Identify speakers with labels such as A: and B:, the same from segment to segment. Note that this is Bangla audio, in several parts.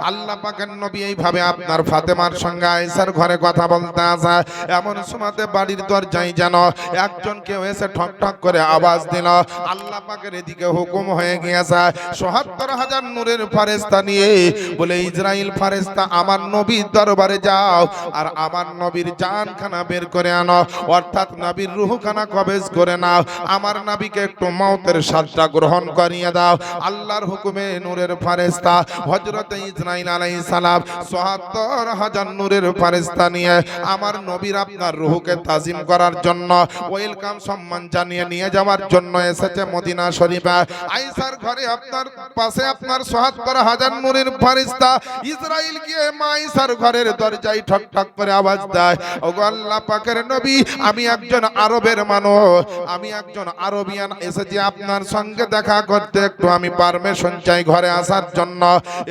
A: আল্লাহ পাকের নবী এইভাবে আপনার ফাতেমার সঙ্গে আয়েশার ঘরে কথা বলতে আসে। এমন সময়তে বাড়ির দরজায় যেন একজন কেউ এসে ঠক ঠক করে আওয়াজ দিল। আল্লাহ পাকের এদিকে হুকুম হয়ে গিয়েছে ৭৭,০০০ নূরের ফেরেশতা নিয়ে বলে ইসরাইল ফেরেশতা আমার নবীর দরবারে যাও আর আমার নবীর জানখানা বের করে আনো, অর্থাৎ নবীর রূহখানা কবজ করে নাও, আমার নবীকে একটু মওতের স্বাদটা গ্রহণ করিয়ে দাও। আল্লাহর হুকুমে নূরের ফেরেশতা হযরত ইসরাইল আলাইহিস সালাম ৭৭,০০০ নূরের ফেরেশতা নিয়ে আমার নবীর আপনার রূহকে তাজিম করার জন্য ওয়েলকাম সম্মান জানিয়ে নিয়ে যাওয়ার জন্য এসেছে মদিনা শরীফে। আয়েশার ঘরে আপনার পাশে আপনার ৭৭,০০০ নূরের ফেরেশতা ইসরাইল গিয়ে মা আয়েশার ঘরের দরজায় ঠক ঠক করে আওয়াজ দেয়, ওগো আল্লাহ পাকের নবী, আমি একজন আরবের মানুষ, আমি একজন আরবিয়ান এসেছি আপনার সঙ্গে দেখা করতে, একটু আমি পারমিশন চাই ঘরে আসার জন্য।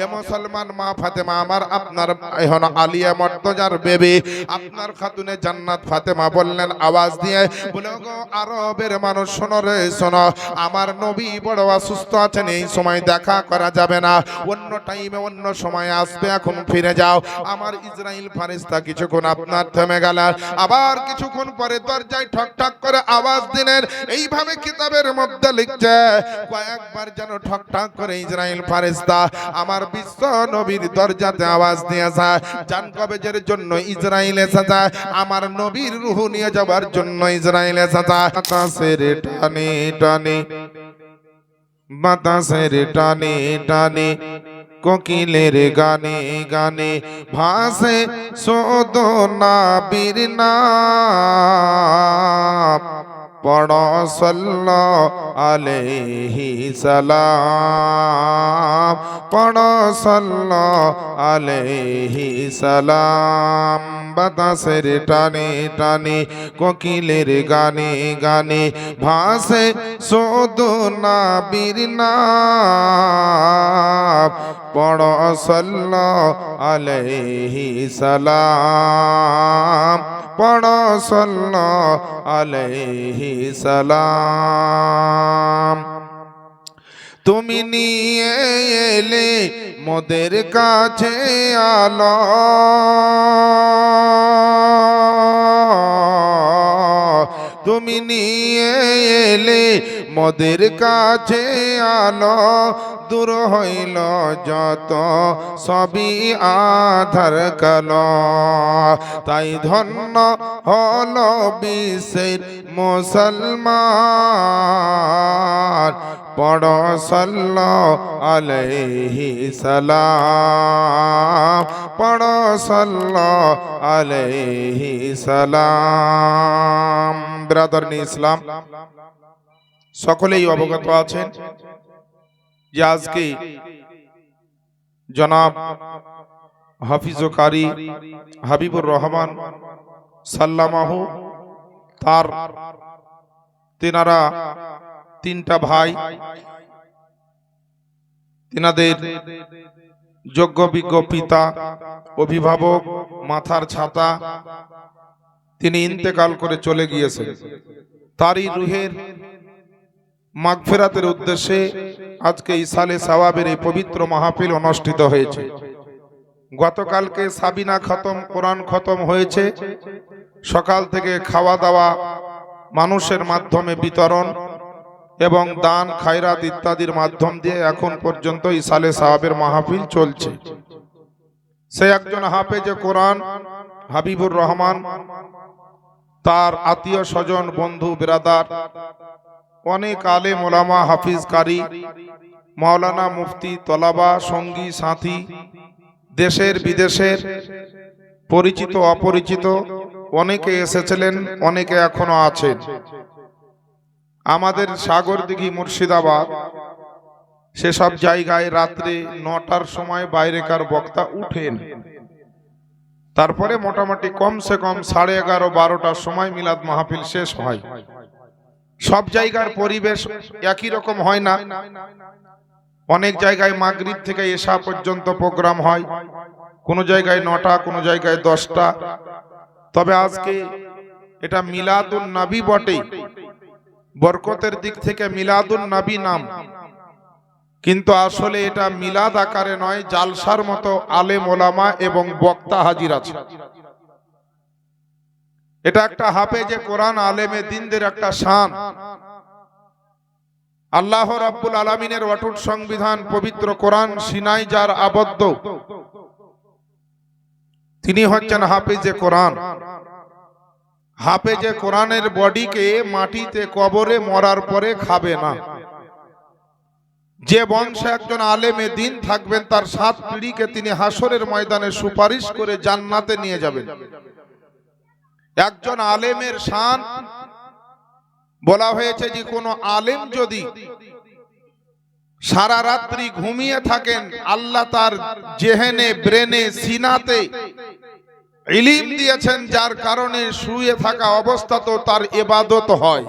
A: এ মুসলমান মা ফাতেমা আমার আপনার এখন আলিয়া মর্তজার বেবি আপনার খাতুনে জান্নাত ফাতেমা বললেন আওয়াজ দিয়ে, বলে গো আরবের মানুষ শোনো রে শোনো, আমার নবী বড় অসুস্থ আছেন, এই সময় দেখা করা যাবে না, অন্য টাইমে অন্য সময় আসবে, এখন ফিরে যাও। আমার ইসরাইল ফেরেশতা কিছুক্ষণ আপনার থেমে গেলেন, আবার কিছুক্ষণ পরে দরজায় ঠক ঠক করে আওয়াজ দিলেন। এইভাবে কিতাবের মধ্যে লিখছে কয়েকবার যেন ঠক ঠক করে ইসরাইল ফেরেশতা আমার বিশ্ব নবীর দরজাতে আওয়াজ দিয়েছে, জান কবজের জন্য ইসরাইল এসেছে, আমার নবীর রূহ নিয়ে যাবার জন্য ইসরাইল এসেছে। বাতাসের টানে টানে, বাতাসের টানে টানে, কোকিলের গানে গানে ভাসে শুধু নবীর নাম, পড়ো সাল্লাল্লাহু আলাইহি সালাম, পড়ো সাল্লাল্লাহু আলাইহি সালাম। বাতাসের টানে টানে, কোকিলের গানে গানে ভাসে শুধু নবীর নাম, পড়ো সাল্লাল্লাহু আলাইহি সালাম, পড়ো সাল্লাল্লাহু আলাইহি সালাম। তুমি নিয়ে এলে মোদের কাছে আলো, তুমি নিয়ে এলে মোদের কাছে আলো, দূর হইল যত সবই আধার কালো, তাই ধন্য হলো বিশ্বের মুসলমান, পড়ো সাল্লাল্লাহু আলাইহি সালাম, পড়ো সাল্লাল্লাহু আলাইহি সালাম। ব্রাদার ইন ইসলাম, সকলেই অবগত আছেন যে আজকে জনাব হাফিজ ও কারি হাবিবুর রহমান সাল্লামাহু তার তিনারা তিনটা ভাই, তিনাদের যোগ্য বিজ্ঞ পিতা, অভিভাবক, মাথার ছাতা, তিনি ইন্তেকাল করে চলে গিয়েছেন। তারই রুহের মাগফিরাতের উদ্দেশ্যে আজকে ইসালে সাওয়াবের এই পবিত্র মাহফিল অনুষ্ঠিত হয়েছে। গতকালকে সাবিনা খতম, কোরআন খতম হয়েছে। সকাল থেকে খাওয়া দাওয়া, মানুষের মাধ্যমে বিতরণ এবং দান খায়রাত ইত্যাদির মাধ্যম দিয়ে এখন পর্যন্ত ইসালে সাওয়াবের মাহফিল চলছে। সে একজন হাফেজে কোরআন হাবিবুর রহমান, তার আত্মীয় স্বজন, বন্ধু বিরাদার, অনেক আলেম ওলামা, হাফিজ কারি, মাওলানা, মুফতি, তলাবা, সঙ্গী সাথী, দেশের বিদেশের পরিচিত অপরিচিত অনেকে এসেছিলেন, অনেকে এখনো আছেন। আমাদের সাগরদিঘি মুর্শিদাবাদ, সেসব জায়গায় রাত্রে ৯টার সময় বাইরেকার বক্তা উঠেন, তারপরে মোটামুটি কমসে কম 11:30-12টার সময় মিলাদ মাহফিল শেষ হয়। সব জায়গার পরিবেশ একই রকম হয় না। অনেক জায়গায় মাগরিব থেকে এশা পর্যন্ত প্রোগ্রাম হয়, কোন জায়গায় ৯টা, কোন জায়গায় 10টা। তবে আজকে এটা মিলাদুন নবী বটে, বরকতের দিক থেকে মিলাদুন নবী নাম। কিন্তু আসলে এটা মিলাদ আকারে নয়, জালসার মতো আলেম ওলামা এবং বক্তা হাজির আছে। এটা একটা হাফেজে কোরআন আলেমে দ্বীনদের একটা শান। আল্লাহ রাব্বুল আলামিনের অটুট সংবিধান পবিত্র কোরআন সিনাই যার আবদ্ধ, তিনি হচ্ছেন হাফেজে কোরআন। হাফেজে কোরআনের বডিকে মাটিতে কবরে মরার পরে খাবে না। যে বংশে একজন আলেমে দ্বীন থাকবেন তার 7 পিঢ়িকে তিনি হাসরের ময়দানে সুপারিশ করে জান্নাতে নিয়ে যাবেন। একজন আলেমের শান বলা হয়েছে যে কোন আলেম যদি সারা রাত্রি ঘুমিয়ে থাকেন, আল্লাহ তার জেহেনে ব্রেনে সিনাতে ইলম দিয়েছেন, যার কারণে শুয়ে থাকা অবস্থাতেও তার ইবাদত হয়।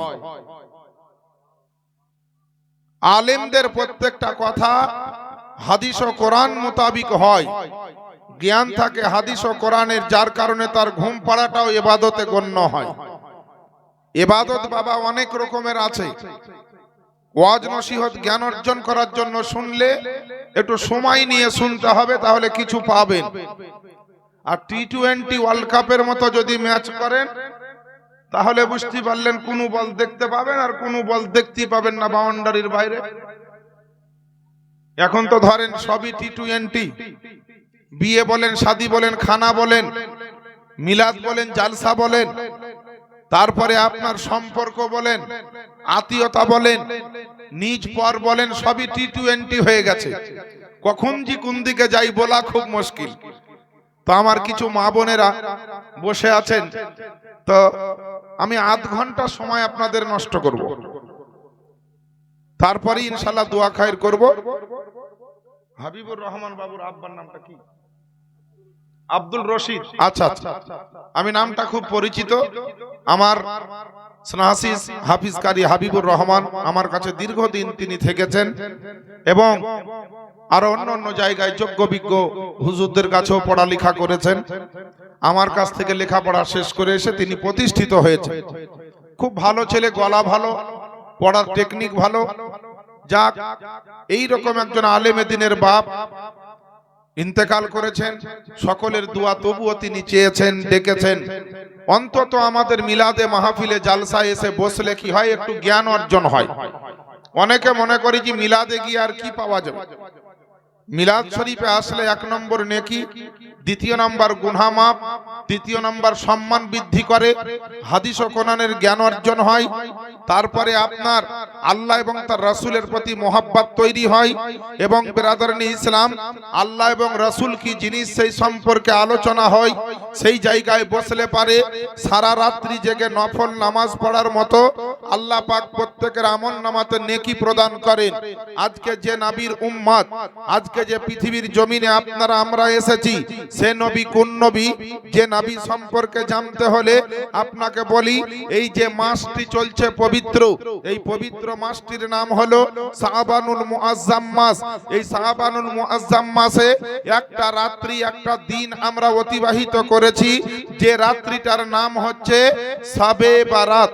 A: আলেমদের প্রত্যেকটা কথা হাদিস ও কোরআন মোতাবিক হয়, জ্ঞান থাকে হাদিস ও কোরআনের, যার কারণে তার ঘুম পাড়াটাও ইবাদতে গণ্য হয়। ইবাদত বাবা অনেক রকমের আছে। ওয়াজ নসিহত জ্ঞান অর্জন করার জন্য শুনলে একটু সময় নিয়ে শুনতে হবে, তাহলে কিছু পাবেন। আর টি-20 ওয়ার্ল্ড কাপের মতো যদি ম্যাচ করেন তাহলে বুঝতে পারলেন কোন বল দেখতে পাবেন আর কোন বল দেখতে পাবেন না বাউন্ডারির বাইরে। এখন তো ধরেন সবই টি-20, বিয়ে বলেন, শাদী বলেন, খানা বলেন, মিলাদ বলেন, জালসা বলেন, তারপরে আপনার সম্পর্ক বলেন, আত্মীয়তা বলেন, নিজ পর বলেন, সবই টি-20 হয়ে গেছে। কখন যে কোন দিকে যাই বলা খুব মুশকিল। তো আমার কিছু মা বোনেরা বসে আছেন, তো আমি আধ ঘন্টা সময় আপনাদের নষ্ট করব, তারপরে ইনশাআল্লাহ দোয়া খায়ের করব। হাবিবুর রহমান বাবুর আব্বার নামটা কি? আব্দুল রশিদ। আচ্ছা আচ্ছা, আমি নামটা খুব পরিচিত। আমার স্নাহাসিস হাফিজ কারি হাবিবুর রহমান আমার কাছে দীর্ঘদিন তিনি থেকেছেন এবং আরো অন্য অন্য জায়গায় যোগ্য বিজ্ঞ হুজুরদের কাছেও পড়ালেখা করেছেন। আমার কাছ থেকে লেখাপড়া শেষ করে এসে তিনি প্রতিষ্ঠিত হয়েছে। খুব ভালো ছেলে, গলা ভালো, পড়ার টেকনিক ভালো। যাক, এই রকম একজন আলেমে দ্বীনের বাপ ইন্তেকাল করেছেন। সকলের দোয়া তবুও তিনি চেয়েছেন, ডেকেছেন অন্তত আমাদের মিলাদে মাহফিলে জালসায় এসে বসলে কি হয়, একটু জ্ঞান অর্জন হয়। অনেকে মনে করি যে মিলাদে গিয়ে আর কি পাওয়া যাবে। মিলাদ শরীফে আসলে 1 নম্বর নেকি, 2 নম্বর গুনাহ মাফ, 3 নম্বর সম্মান বৃদ্ধি করে, হাদিস ও কোরআনের জ্ঞান অর্জন হয়, তারপরে আপনার আল্লাহ এবং তার রাসূলের প্রতি মহব্বত তৈরি হয় এবং ব্রাদারানি ইসলাম আল্লাহ এবং রাসূল কি জিনিস সেই সম্পর্কে আলোচনা হয়। সেই জায়গায় বসলে পারে সারা রাত্রি জেগে নফল নামাজ পড়ার মতো আল্লাহ পাক প্রত্যেকের আমল নামাতে নেকি প্রদান করেন। আজকে যে নবীর উম্মত, আজকে যে পৃথিবীর জমিনে আপনারা আমরা এসেছি, সে নবী কোন নবী? যে নবী সম্পর্কে জানতে হলে আপনাকে বলি, এই যে মাসটি চলছে পবিত্র, এই পবিত্র মাসটির নাম হলো শাবানুল মুআজ্জাম মাস। এই শাবানুল মুআজ্জাম মাসে একটা রাত্রি, একটা দিন আমরা অতিবাহিত করেছি, যে রাত্রিটার নাম হচ্ছে শাবে বারাত।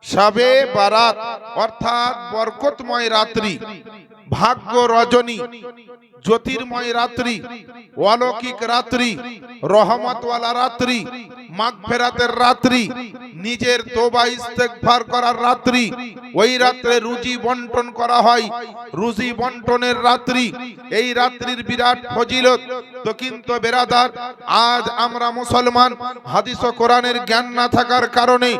A: শাবে বারাত অর্থাৎ বরকতময় রাত্রি, ভাগ্য রজনী, জ্যোতির্ময় রাত্রি, অলৌকিক রাত্রি, রহমতওয়ালা রাত্রি, মাগফিরাতের রাত্রি, নিজের তওবা ইস্তেগফার করার রাত্রি। ওই রাত্রে রুজি বন্টন করা হয়, রুজি বন্টনের রাত্রি। এই রাত্রির বিরাট ফজিলত। তো কিন্তু বেরাদার, আজ আমরা মুসলমান হাদিস ও কোরআনের জ্ঞান না থাকার কারণে,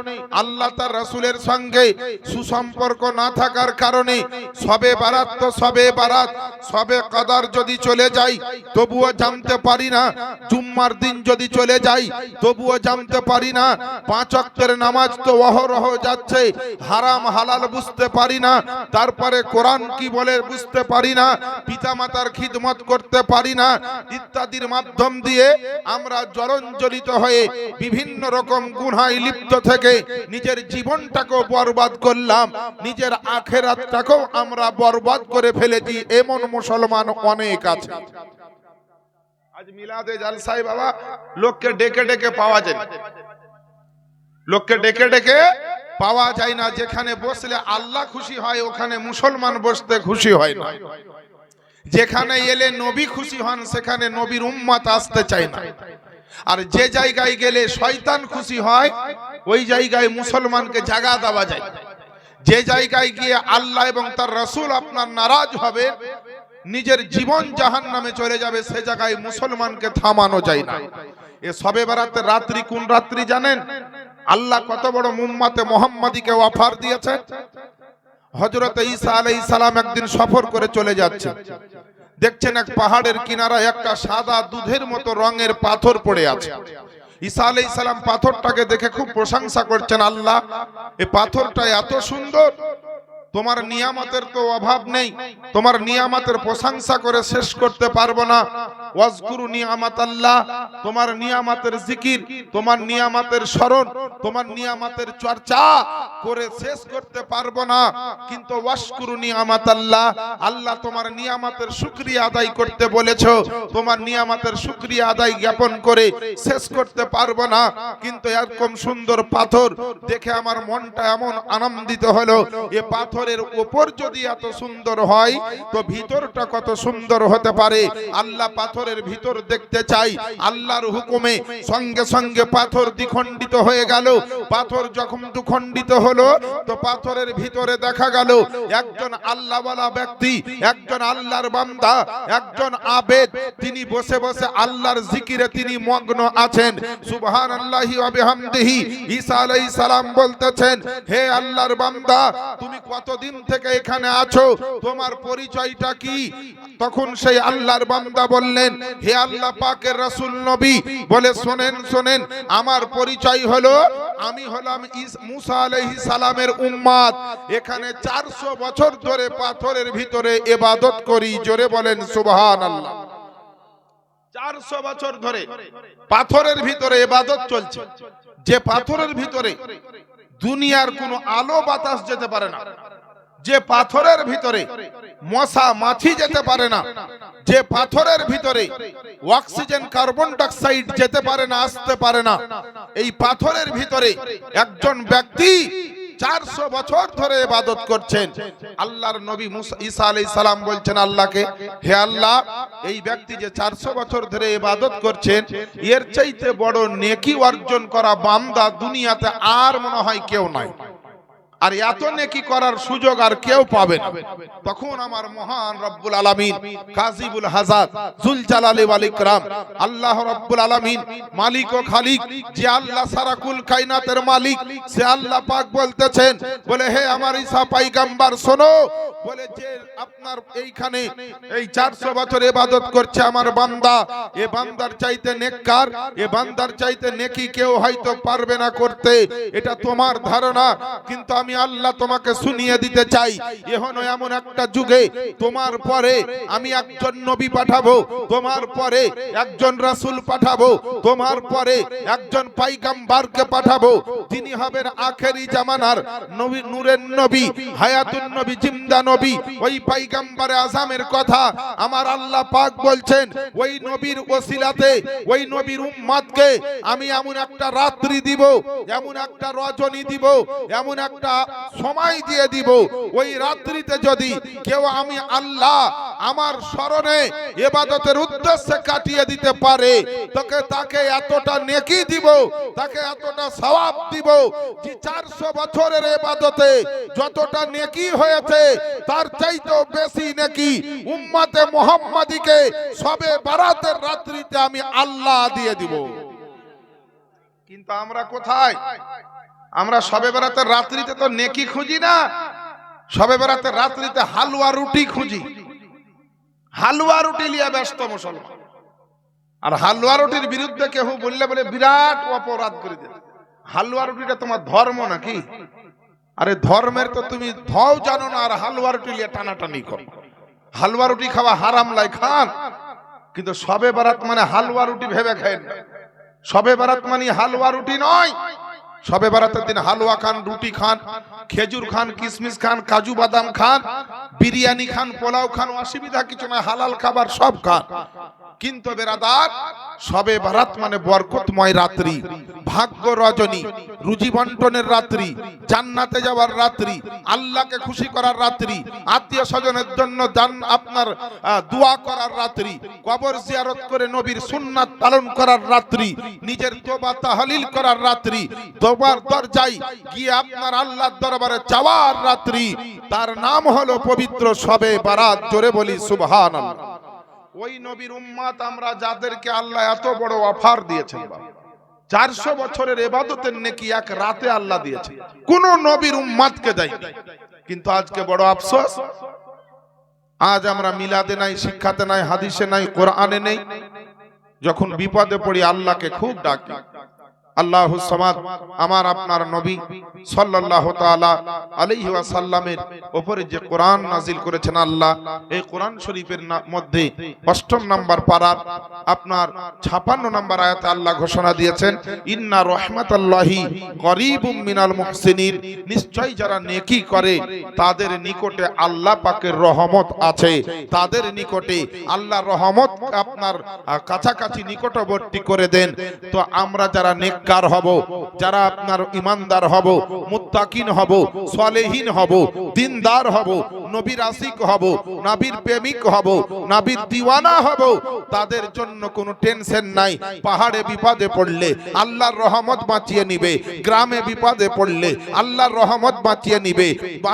A: আল্লাহ তার রাসূলের সঙ্গে সুসম্পর্ক না থাকার কারণে সবে বারাত তো সবে বারাত, সবে কদর যদি চলে যাই তবুও জানতে পারি না, জুম্মার দিন যদি চলে যাই তবুও জানতে পারি না, 5 ওয়াক্তের নামাজ তো অহরহ যাচ্ছে, হারাম হালাল বুঝতে পারি না, তারপরে কোরআন কি বলে বুঝতে পারি না, পিতামাতার খিদমত করতে পারি না, ইত্যাদির মাধ্যম দিয়ে আমরা জলঞ্জলিত হয়ে বিভিন্ন রকম গুনাহে লিপ্ত থেকে নিজের জীবনটাকেও বরবাদ করলাম, নিজের আখিরাতটাকেও আমরা বরবাদ করে ফেলেছি। এমন মুসলমান অনেক আছে। আজ মিলাদে জালসায় বাবা লোককে ডেকে ডেকে পাওয়া যায়, লোককে ডেকে ডেকে পাওয়া যায় না। যেখানে বসলে আল্লাহ খুশি হয় ওখানে মুসলমান বসতে খুশি হয় না। যেখানে এলে নবী খুশি হন সেখানে নবীর উম্মত আসতে চায় না। আর যে জায়গায় গেলে শয়তান খুশি হয় ওই জায়গায় মুসলমানকে জায়গা দেওয়া যায়। যে জায়গায় গিয়ে আল্লাহ এবং তার রাসূল আপনার নারাজ হবে, নিজের জীবন জাহান্নামে চলে যাবে, সে জায়গায় মুসলমানকে থামানো যায় না। এ শবে বরাতের রাত্রি কোন রাত্রি জানেন? আল্লাহ কত বড় উম্মতে মুহাম্মাদীকে অফার দিয়েছেন। হযরত ঈসা আলাইহিস সালাম একদিন সফর করে চলে যাচ্ছে, দেখছেন এক পাহাড়ের কিনারায় একটা সাদা দুধের মতো রঙের পাথর পড়ে আছে। ঈসা আলাইহিস সালাম পাথরটাকে দেখে খুব প্রশংসা করছেন, আল্লাহ এই পাথরটা এত সুন্দর, তোমার নিয়ামতের তো অভাব নেই, তোমার নিয়ামতের প্রশংসা করে শেষ করতে পারবো না। ওয়াজকুরু নিয়ামাতাল্লাহ, তোমার নিয়ামতের জিকির, তোমার নিয়ামতের স্মরণ, তোমার নিয়ামতের চর্চা করে শেষ করতে পারবো না। কিন্তু ওয়াশকুরু নিয়ামাতাল্লাহ, আল্লাহ তোমার নিয়ামতের শুকরিয়া আদায় করতে বলেছো, তোমার নিয়ামতের শুকরিয়া আদায় জ্ঞাপন করে শেষ করতে পারবো না। কিন্তু এরকম সুন্দর পাথর দেখে আমার মনটা এমন আনন্দিত হলো, এ পাথর এর উপর যদি এত সুন্দর হয় তো ভিতরটা কত সুন্দর হতে পারে। আল্লাহ পাথরের ভিতর দেখতে চাই। আল্লাহর হুকুমে সঙ্গে সঙ্গে পাথর দ্বিখণ্ডিত হয়ে গেল। পাথর যখন দ্বিখণ্ডিত হলো তো পাথরের ভিতরে দেখা গেল একজন আল্লাহওয়ালা ব্যক্তি, একজন আল্লাহর বান্দা, একজন আবেদ, তিনি বসে বসে আল্লাহর জিকিরে তিনি মগ্ন আছেন। সুবহানাল্লাহি ওয়া বিহামদিহি। ঈসা আলাইহিস সালাম বলতেছেন, হে আল্লাহর বান্দা, তুমি কতদিন থেকে এখানে আছো, তোমার পরিচয়টা কি? তখন সেই আল্লাহর বান্দা বললেন, হে আল্লাহ পাকের রাসূল নবী, বলে শোনেন শোনেন, আমার পরিচয় হলো আমি হলাম মুসা আলাইহিস সালামের উম্মত। এখানে 400 বছর ধরে পাথরের ভিতরে ইবাদত করি। জোরে বলেন সুবহানাল্লাহ। 400 বছর ধরে পাথরের ভিতরে ইবাদত চলছে, যে পাথরের ভিতরে দুনিয়ার কোনো আলো বাতাস যেতে পারে না, যে পাথরের ভিতরে মশা মাছি যেতে পারে না, যে পাথরের ভিতরে অক্সিজেন কার্বন ডাইঅক্সাইড যেতে পারে না, আসতে পারে না, এই পাথরের ভিতরে একজন ব্যক্তি 400 বছর ধরে ইবাদত করছেন। আল্লাহর নবী ঈসা আলাইহিস সালাম বলছেন আল্লাহকে, হে আল্লাহ, এই ব্যক্তি যে 400 বছর ধরে ইবাদত করছেন, এর চাইতে বড় নেকি অর্জন করা বান্দা দুনিয়াতে আর মনে হয় কেউ নাই, আর এত নেকি করার সুযোগ আর কেউ পাবে না। তখন আমার মহান রব্বুল আলামিন, কাযিবুল হাজাত, যুল জালালি ওয়াল ইকরাম, আল্লাহ রব্বুল আলামিন, মালিক ও খালিক, যে আল্লাহ সারা কুল কায়নাতের মালিক, সে আল্লাহ পাক বলতেছেন, বলে হে আমার ঈসা পয়গম্বর শোনো, বলে যে আপনার এইখানে এই 400 বছর ইবাদত করছে আমার বান্দা, এ বান্দার চাইতে নেককার, এ বান্দার চাইতে নেকি কেউ হয়তো পারবে না করতে, এটা তোমার ধারণা, কিন্তু আমি আল্লাহ তোমাকে শুনিয়ে দিতে চাই, এখনো এমন একটা যুগে তোমার পরে আমি একজন নবী পাঠাবো, তোমার পরে একজন রাসূল পাঠাবো, তোমার পরে একজন পয়গম্বরকে পাঠাবো, তিনি হবেন আখেরি জামানার নবী, নূরের নবী, হায়াতুন নবী, জিন্দা নবী। ওই পয়গম্বরে আযমের কথা আমার আল্লাহ পাক বলছেন, ওই নবীর ওসিলাতে ওই নবীর উম্মতকে আমি এমন একটা রাত্রি দিব, এমন একটা রজনী দিব, এমন একটা সময় দিয়ে দিব, ওই রাত্রিতে যদি কেউ আমি আল্লাহ আমার স্মরণে ইবাদতের উদ্দেশ্যে কাটিয়ে দিতে পারে, তাকে এতটা নেকি দিব, তাকে এতটা সওয়াব দিব যে 400 বছরের ইবাদতে যতটা নেকি হয়েছে তার চাইতেও বেশি নেকি উম্মতে মুহাম্মাদীকে শবে বরাতের রাত্রিতে আমি আল্লাহ দিয়ে দিব। কিন্তু আমরা কোথায়? আমরা শবে বরাতের রাত্রিতে তো নেকি খুঁজি না, শবে বরাতের রাত্রিতে হালুয়া রুটি খুঁজি, হালুয়া রুটি নিয়ে ব্যস্ত মুসলমান। আর হালুয়া রুটির বিরুদ্ধে কেউ বললে বলে বিরাট অপরাধ করে দেবে। হালুয়া রুটিটা তোমার ধর্ম নাকি? আরে ধর্মের তো তুমি ধও জানো না, আর হালুয়া রুটি নিয়ে টানাটানি করো। হালুয়া রুটি খাওয়া হারাম লাই খান, কিন্তু শবে বরাত মানে হালুয়া রুটি ভেবে খায় না। শবে বরাত মানে হালুয়া রুটি নয়। শবে বরাতের দিন হালুয়া খান, রুটি খান, খেজুর খান, কিশমিশ খান, কাজু বাদাম খান, বিরিয়ানি খান, পোলাও খান, অসুবিধা কিছু না, হালাল খাবার সব খান। কিন্তু বেরাদার শবে বারাত মানে বরকতময় রাত্রি, ভাগ্য রজনী, রুজি বন্টনের রাত্রি, জান্নাতে যাওয়ার রাত্রি, আল্লাহকে খুশি করার রাত্রি, আত্মীয় স্বজনের জন্য আপনার দোয়া করার রাত্রি, কবর জিয়ারত করে নবীর সুন্নাত পালন করার রাত্রি, নিজের তোবা তাহলিল করার রাত্রি, তোবার দরজায় গিয়ে আপনার আল্লাহর দরবারে যাওয়ার রাত্রি, তার নাম হলো পবিত্র শবে বারাত। জোরে বলি সুবহানাল্লাহ। ওই নবীর উম্মত আমরা যাদেরকে আল্লাহ এত বড় অফার দিয়েছেন, 400 বছরের ইবাদতের নেকি এক রাতে আল্লাহ দিয়েছে, কোন নবীর উম্মতকে দেয়নি। কিন্তু আজকে বড় আফসোস, আজ আমরা মিলাদে নাই, শিক্ষাতে নাই, হাদিসে নাই, কোরআনে নেই। যখন বিপদে পড়ি আল্লাহকে খুব ডাকি। আল্লাহুস সামাদ, আমার আপনার নবী সাল্লাল্লাহু তাআলা আলাইহি ওয়াসাল্লামের উপরে যে কোরআন নাজিল করেছেন আল্লাহ, এই কোরআন শরীফের মধ্যে 8ম নাম্বার পারার আপনার 56 নাম্বার আয়াতে আল্লাহ ঘোষণা দিয়েছেন, ইন্না রাহমাতাল্লাহি করিবুম মিনাল মুহসিনিন, নিশ্চয় যারা নেকি করে তাদের নিকটে আল্লাহ পাকের রহমত আছে, তাদের নিকটে আল্লাহর রহমত আপনার কাছাকাছি নিকটবর্তী করে দেন। তো আমরা যারা নেককার হব, যারা আপনার ইমানদার হব, মুত্তাকিন হব, সালেহিন হব, দিনদার হব, নবীর আশিক হব, নবীর প্রেমিক হব, নবীর দিওয়ানা হব, তাদের জন্য কোনো টেনশন নাই। পাহাড়ে বিপদে পড়লে আল্লাহর রহমত বাঁচিয়ে নিবে, গ্রামে বিপদে পড়লে আল্লাহর রহমত বাঁচিয়ে নিবে,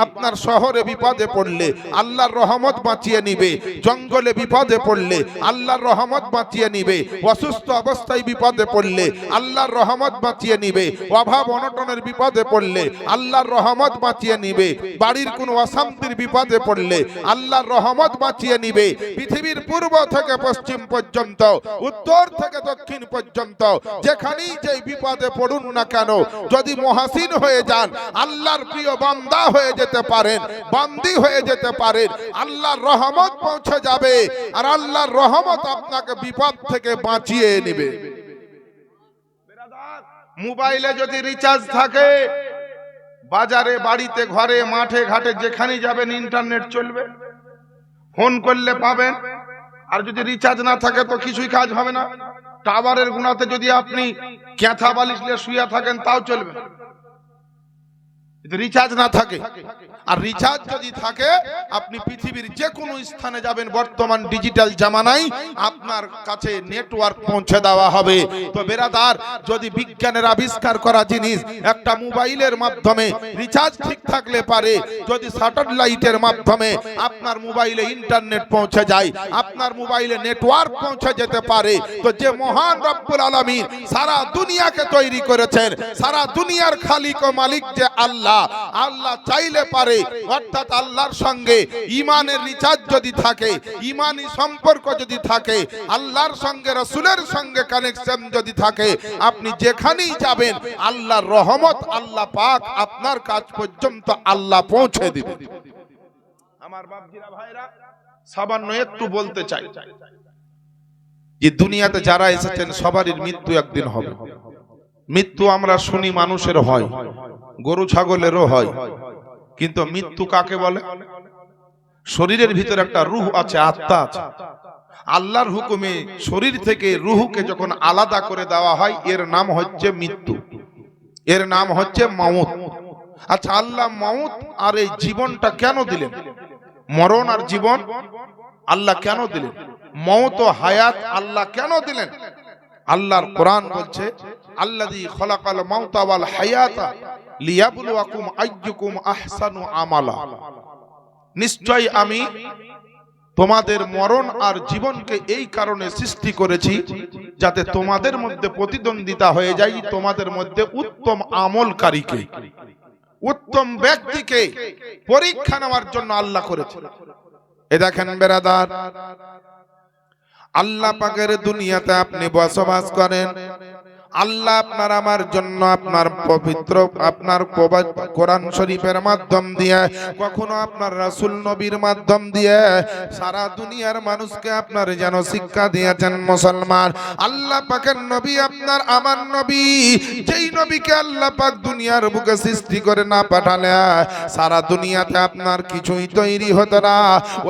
A: আপনার শহরে বিপদে পড়লে আল্লাহর রহমত বাঁচিয়ে নিবে, জঙ্গলে বিপদে পড়লে আল্লাহর রহমত বাঁচিয়ে নিবে, অসুস্থ অবস্থায় বিপদে পড়লে আল্লাহর রহমত বাঁচিয়ে নিবে, অভাব অনটনের বিপদে পড়লে আল্লাহর রহমত বাঁচিয়ে নিবে, বাড়ির কোনো অশান্তির বিপদে পড়লে আল্লাহর রহমত বাঁচিয়ে নিবে। পৃথিবীর পূর্ব থেকে পশ্চিম পর্যন্ত, উত্তর থেকে দক্ষিণ পর্যন্ত যেখানেই যে বিপদে পড়ুন না কেন, যদি মুহসিন হয়ে যান, আল্লাহর প্রিয় বান্দা হয়ে যেতে পারেন, বান্দি হয়ে যেতে পারেন, আল্লাহর রহমত পৌঁছে যাবে, আর আল্লাহর রহমত আপনাকে বিপদ থেকে বাঁচিয়ে নেবে। মোবাইলে যদি রিচার্জ থাকে, বাজারে, বাড়িতে, ঘরে, মাঠে ঘাটে যেখানে যাবেন ইন্টারনেট চলবে, ফোন করলে পাবেন। আর যদি রিচার্জ না থাকে তো কিছুই কাজ হবে না। টাওয়ারের গুণাতে যদি আপনি ক্যাথা বালিশ নিয়ে শুয়ে থাকেন তাও চলবে, রিচার্জ না থাকে। আর রিচার্জ যদি থাকে, আপনি পৃথিবীর যে কোনো স্থানে যাবেন, বর্তমান ডিজিটাল জামানায় আপনার কাছে নেটওয়ার্ক পৌঁছে দেওয়া হবে। তো বেরাদার, যদি বিজ্ঞানের আবিষ্কার করা জিনিস একটা মোবাইলের মাধ্যমে রিচার্জ ঠিক থাকলে পারে, যদি স্যাটেলাইটের মাধ্যমে আপনার মোবাইলে ইন্টারনেট পৌঁছে যায়, আপনার মোবাইলে নেটওয়ার্ক পৌঁছে যেতে পারে, তো যে মহান রব্বুল আলামিন সারা দুনিয়াকে তৈরি করেছেন, সারা দুনিয়ার খালিক ও মালিক যে আল্লাহ, আল্লাহ চাইলে পারে, অর্থাৎ আল্লাহর সঙ্গে ঈমানের রিচার্জ যদি থাকে, ঈমানি সম্পর্ক যদি থাকে, আল্লাহর সঙ্গে রাসূলের সঙ্গে কানেকশন যদি থাকে, আপনি যেখানেই যাবেন আল্লাহর রহমত, আল্লাহ পাক আপনার কাছ পর্যন্ত আল্লাহ পৌঁছে দিবে। আমার বাপজিরা ভাইরা, সামান্য একটু বলতে চাই যে দুনিয়াতে যারা এসেছেন সবারই মৃত্যু একদিন হবে। মৃত্যু আমরা শুনি মানুষের হয়, গরু ছাগলেরও হয়, কিন্তু মৃত্যু কাকে বলে? শরীরের ভিতরে একটা রূহ আছে, আত্মা আছে। আল্লাহর হুকুমে শরীর থেকে রূহকে যখন আলাদা করে দেওয়া হয়, এর নাম হচ্ছে মৃত্যু, এর নাম হচ্ছে মওত। আচ্ছা, আল্লাহ মওত আর এই জীবনটা কেন দিলেন? মরণ আর জীবন আল্লাহ কেন দিলেন? মওত ও হায়াত আল্লাহ কেন দিলেন? আল্লাহর কোরআন বলছে, আল্লাযী খলাকাল মাউতা ওয়াল হায়াতা লিয়াবলুয়াকুম আইয়ুকুম আহসানু আমালা। নিশ্চয় আমি তোমাদের মরণ আর জীবনকে এই কারণে সৃষ্টি করেছি যাতে তোমাদের মধ্যে প্রতিদ্বন্দ্বিতা হয়ে যায়, তোমাদের মধ্যে উত্তম আমলকারীকে, উত্তম ব্যক্তিকে পরীক্ষা নেওয়ার জন্য আল্লাহ করেছে। এ দেখেন বেরাদার, আল্লাহ পাকের দুনিয়াতে আপনি বসবাস করেন, আল্লাহ আপনার আমার জন্য আপনার পবিত্র আপনার কোরআন শরীফের মাধ্যম দিয়ে, কখনো আপনার রাসূল নবীর মাধ্যম দিয়ে সারা দুনিয়ার মানুষকে আপনার যেন শিক্ষা দিয়েছেন মুসলমান। আল্লাহ পাকের নবী আপনার আমার নবী, যেই নবীকে আল্লাহ পাক দুনিয়ার বুকে সৃষ্টি করে না পাঠালে সারা দুনিয়াতে আপনার কিছুই তৈরি হতো না।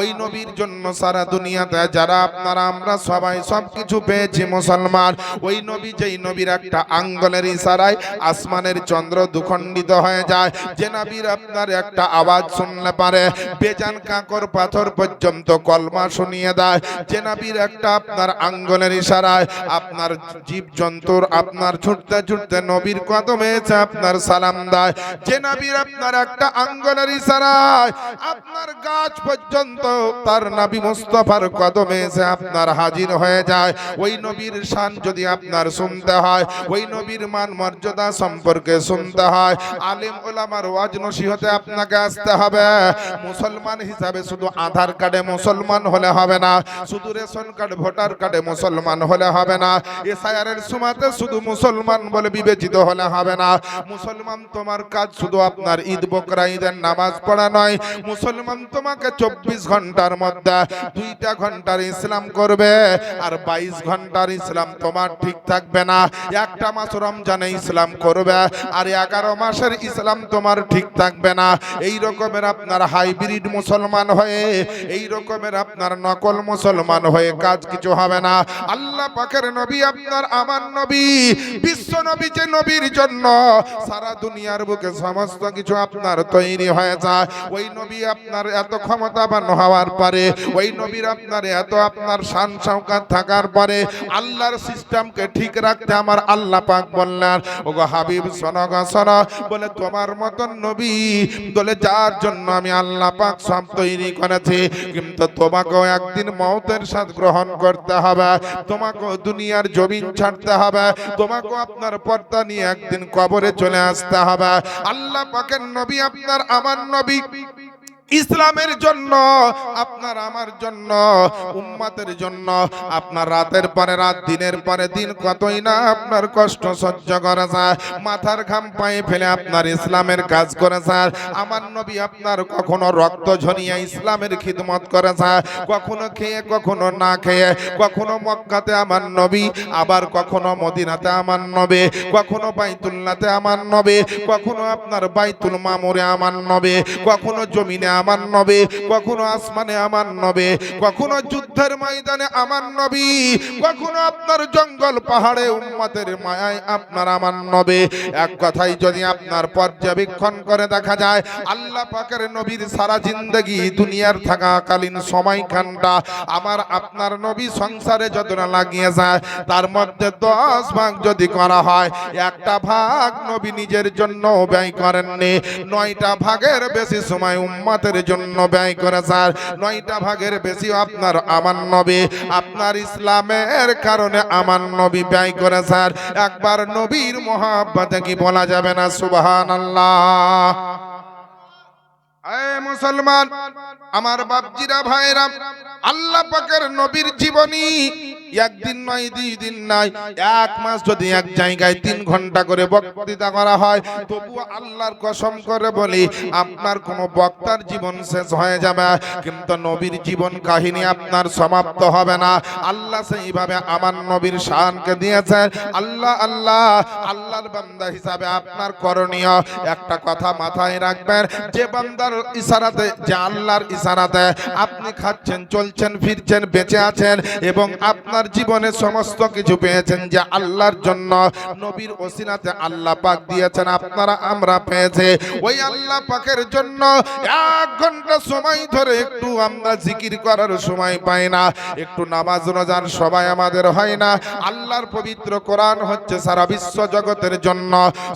A: ওই নবীর জন্য সারা দুনিয়াতে যারা আপনারা আমরা সবাই সবকিছু পেয়েছি মুসলমান। ওই নবী, যেই নবীর একটা আঙ্গুলের ইশারায় আসমানের চন্দ্র দুখণ্ডিত হয়ে যায়, যে নবীর আপনার একটা আওয়াজ শুনলে পারে বেজান কাঁকর পাথর পর্যন্ত কলমা শুনিয়ে দেয়, যে নবীর একটা আপনার আঙ্গুলের ইশারায় আপনার জীব জন্তুর আপনার ছুটতে ছুটতে নবীর কদমে এসে আপনার সালাম দেয়, যে নবীর আপনার একটা আঙ্গুলের ইশারায় আপনার গাছ পর্যন্ত তার নবী মুস্তাফার কদমে এসে আপনার হাজির হয়ে যায়। ওই নবীর শান যদি আপনার শুনতে হয়, ওই নবীর মান মর্যাদা সম্পর্কে শুনতে হয়, আলেম ওলামার ওয়াজ নসিহতে আপনাকে আসতে হবে। মুসলমান হিসাবে শুধু আধার কার্ডে মুসলমান হলে হবে না, শুধু রেশন কার্ড ভোটার কার্ডে মুসলমান হলে হবে না, এসআইআরের সুমাতে শুধু মুসলমান বলে বিবেচিত হলে হবে না। মুসলমান তোমার কাজ শুধু আপনার ঈদ বকরা ঈদের নামাজ পড়া নয়, মুসলমান তোমাকে 24 ঘন্টার মধ্যে 2টা ঘন্টার ইসলাম করবে, আর 22 ঘন্টার ইসলাম তোমার ঠিক থাকবে না। একটা মাস রমজানে ইসলাম করবে, আর 11 মাসের ইসলাম তোমার ঠিক থাকবে না। এই রকমের আপনার হাইব্রিড মুসলমান হয়ে, এই রকমের আপনার নকল মুসলমান হয়ে কাজ কিছু হবে না। আল্লাহ পাকের নবী আপনার আমার নবী, বিশ্ব নবী, যে নবীর জন্য সারা দুনিয়ার বুকে সমস্ত কিছু আপনার তৈরি হয়ে যায়, ওই নবী আপনার এত ক্ষমতাবান হওয়ার পরে, ওই নবীর আপনার এত আপনার শান শওকত থাকার পরে আল্লাহর সিস্টেমকে ঠিক রাখতে আমার আল্লাহ পাক বললেন, ওগো হাবিব শোনো গো শোনো, বলে তোমার মতন নবী বলে যার জন্য আমি আল্লাহ পাক সব তৈরি করেছি, কিন্তু তোমাকেও একদিন মওতের স্বাদ গ্রহণ করতে হবে, তোমাকেও দুনিয়ার জমিন ছাড়তে হবে, তোমাকেও আপনার পর্দা নিয়ে একদিন কবরে চলে আসতে হবে। আল্লাহ পাকের নবী আপনার আমার নবী ইসলামের জন্য, আপনার আমার জন্য, উম্মতের জন্য আপনার রাতের পরে রাত দিনের পরে দিন কতই না আপনার কষ্ট সহ্য করে যায়, মাথার ঘাম পায়ে ফেলে আপনার ইসলামের কাজ করে যায়। আমার নবী আপনার কখনো রক্ত ঝরিয়ে ইসলামের খিদমত করে যায়, কখনো খেয়ে কখনো না খেয়ে, কখনো মক্কাতে আমার নবী, আবার কখনো মদিনাতে আমার নবী, কখনো বাইতুল্লাহতে আমার নবী, কখনো আপনার বাইতুল মামুরে আমার নবী, কখনো জমিনে আমার নবী, কখনো আসমানে আমার নবী, কখনো যুদ্ধের ময়দানে আমার নবী, কখনো আপনার জঙ্গল পাহাড়ে উম্মতের মায়ায় আপনার আমার নবী। এক কথাই যদি আপনার পর্যবেক্ষণ করে দেখা যায়, আল্লাহ পাকের নবীর সারা জিন্দেগি দুনিয়ার থাকাকালীন সময়খানটা আমার আপনার নবী সংসারে যতটা লাগিয়ে যায়, তার মধ্যে 10 ভাগ যদি করা হয়, একটা ভাগ নবী নিজের জন্য ব্যয় করেননি, 9টা ভাগের বেশি সময় উম্মতের জন্য ব্যয় করে স্যার, 9টা ভাগের বেশি আপনার আমার নবী আপনার ইসলামের কারণে আমার নবী ব্যয় করে স্যার। একবার নবীর মহব্বতে কি বলা যাবে না সুবহানাল্লাহ? এ মুসলমান আমার বাপজিরা ভাইরা, আল্লাহ পাকের নবীর জীবনী একদিন নয়, 2 দিন নয়, 1 মাস যদি এক জায়গায় 3 ঘন্টা করে বক্তৃতা করা হয়, তবুও আল্লাহর কসম করে বলি আপনার কোনো বক্তার জীবন শেষ হয়ে যাবে, কিন্তু নবীর জীবন কাহিনী আপনার সমাপ্ত হবে না। আল্লাহ সেইভাবে আমার নবীর শানকে দিয়েছেন। আল্লাহ আল্লাহ আল্লাহর বান্দা হিসাবে আপনার করণীয় একটা কথা মাথায় রাখবেন, যে বান্দার ইশারাতে, যে আল্লাহর ইশারাতে আপনি খাচ্ছেন, চলছেন, ফিরছেন, বেঁচে আছেন এবং আপনার জীবনে সমস্ত কিছু পেয়েছেন, যে আল্লাহর জন্য নবীর ওসিলাতে আল্লাহ পাক দিয়েছেন, আপনারা আমরা পেয়েছে, ওই আল্লাহ পাকের জন্য 1 ঘন্টা সময় ধরে একটু আমরা জিকির করার সময় পাই না, একটু নামাজ রোজার সবাই আমাদের হয় না। আল্লাহর পবিত্র কোরআন হচ্ছে সারা বিশ্ব জগতের জন্য,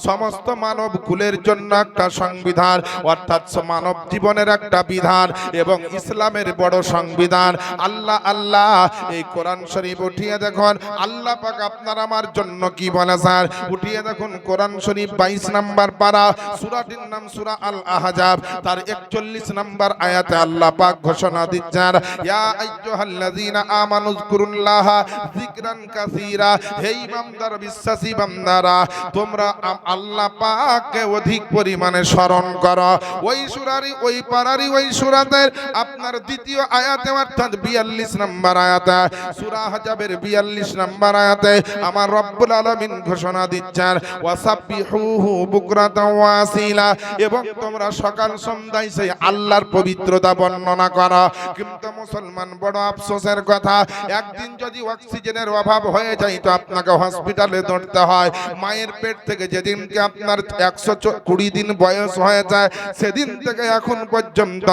A: সমস্ত মানব কুলের জন্য একটা সংবিধান, অর্থাৎ মানব জীবনের একটা বিধান এবং ইসলামের বড় সংবিধান। আল্লাহ আল্লাহ এই কোরআন শরীফ শরীফ উঠিয়ে দেখুন আল্লাহ পাক আপনার আমার জন্য কি বলেছেন। উঠিয়ে দেখুন কোরআন শরীফ 22 নম্বর পারা, সূরাটির নাম সূরা আল আহজাব, তার 41 নম্বর আয়াতে আল্লাহ পাক ঘোষণা দিচ্ছেন, ইয়া আইয়ুহাল্লাযীনা আমানু যকুরুল্লাহা যিকরান কাসীরা। হে ঈমানদার বিশ্বাসী বান্দারা, তোমরা আল্লাহ পাককে অধিক পরিমাণে স্মরণ করো। ওই সূরারই ওই পারারই ওই সূরাতের আপনার দ্বিতীয় আয়াতে অর্থাৎ 42 নম্বর আয়াতে, সূরা আহজাবের 42 নম্বর আয়াতে আমার রব্বুল আলামিন ঘোষণা দিচ্ছেন, ওয়াসাব্বিহুহু বুকরাতাও ওয়া আসীলা, এবং তোমরা সকাল সন্ধ্যায় সেই আল্লাহর পবিত্রতা বর্ণনা করো। কিন্তু মুসলমান, বড় আফসোসের কথা, একদিন যদি অক্সিজেনের অভাব হয়ে যায় তো আপনাকে হসপিটালে দৌড়তে হয়। মায়ের পেট থেকে যেদিনকে আপনার 120 দিন বয়স হয়ে যায় সেদিন থেকে এখন পর্যন্ত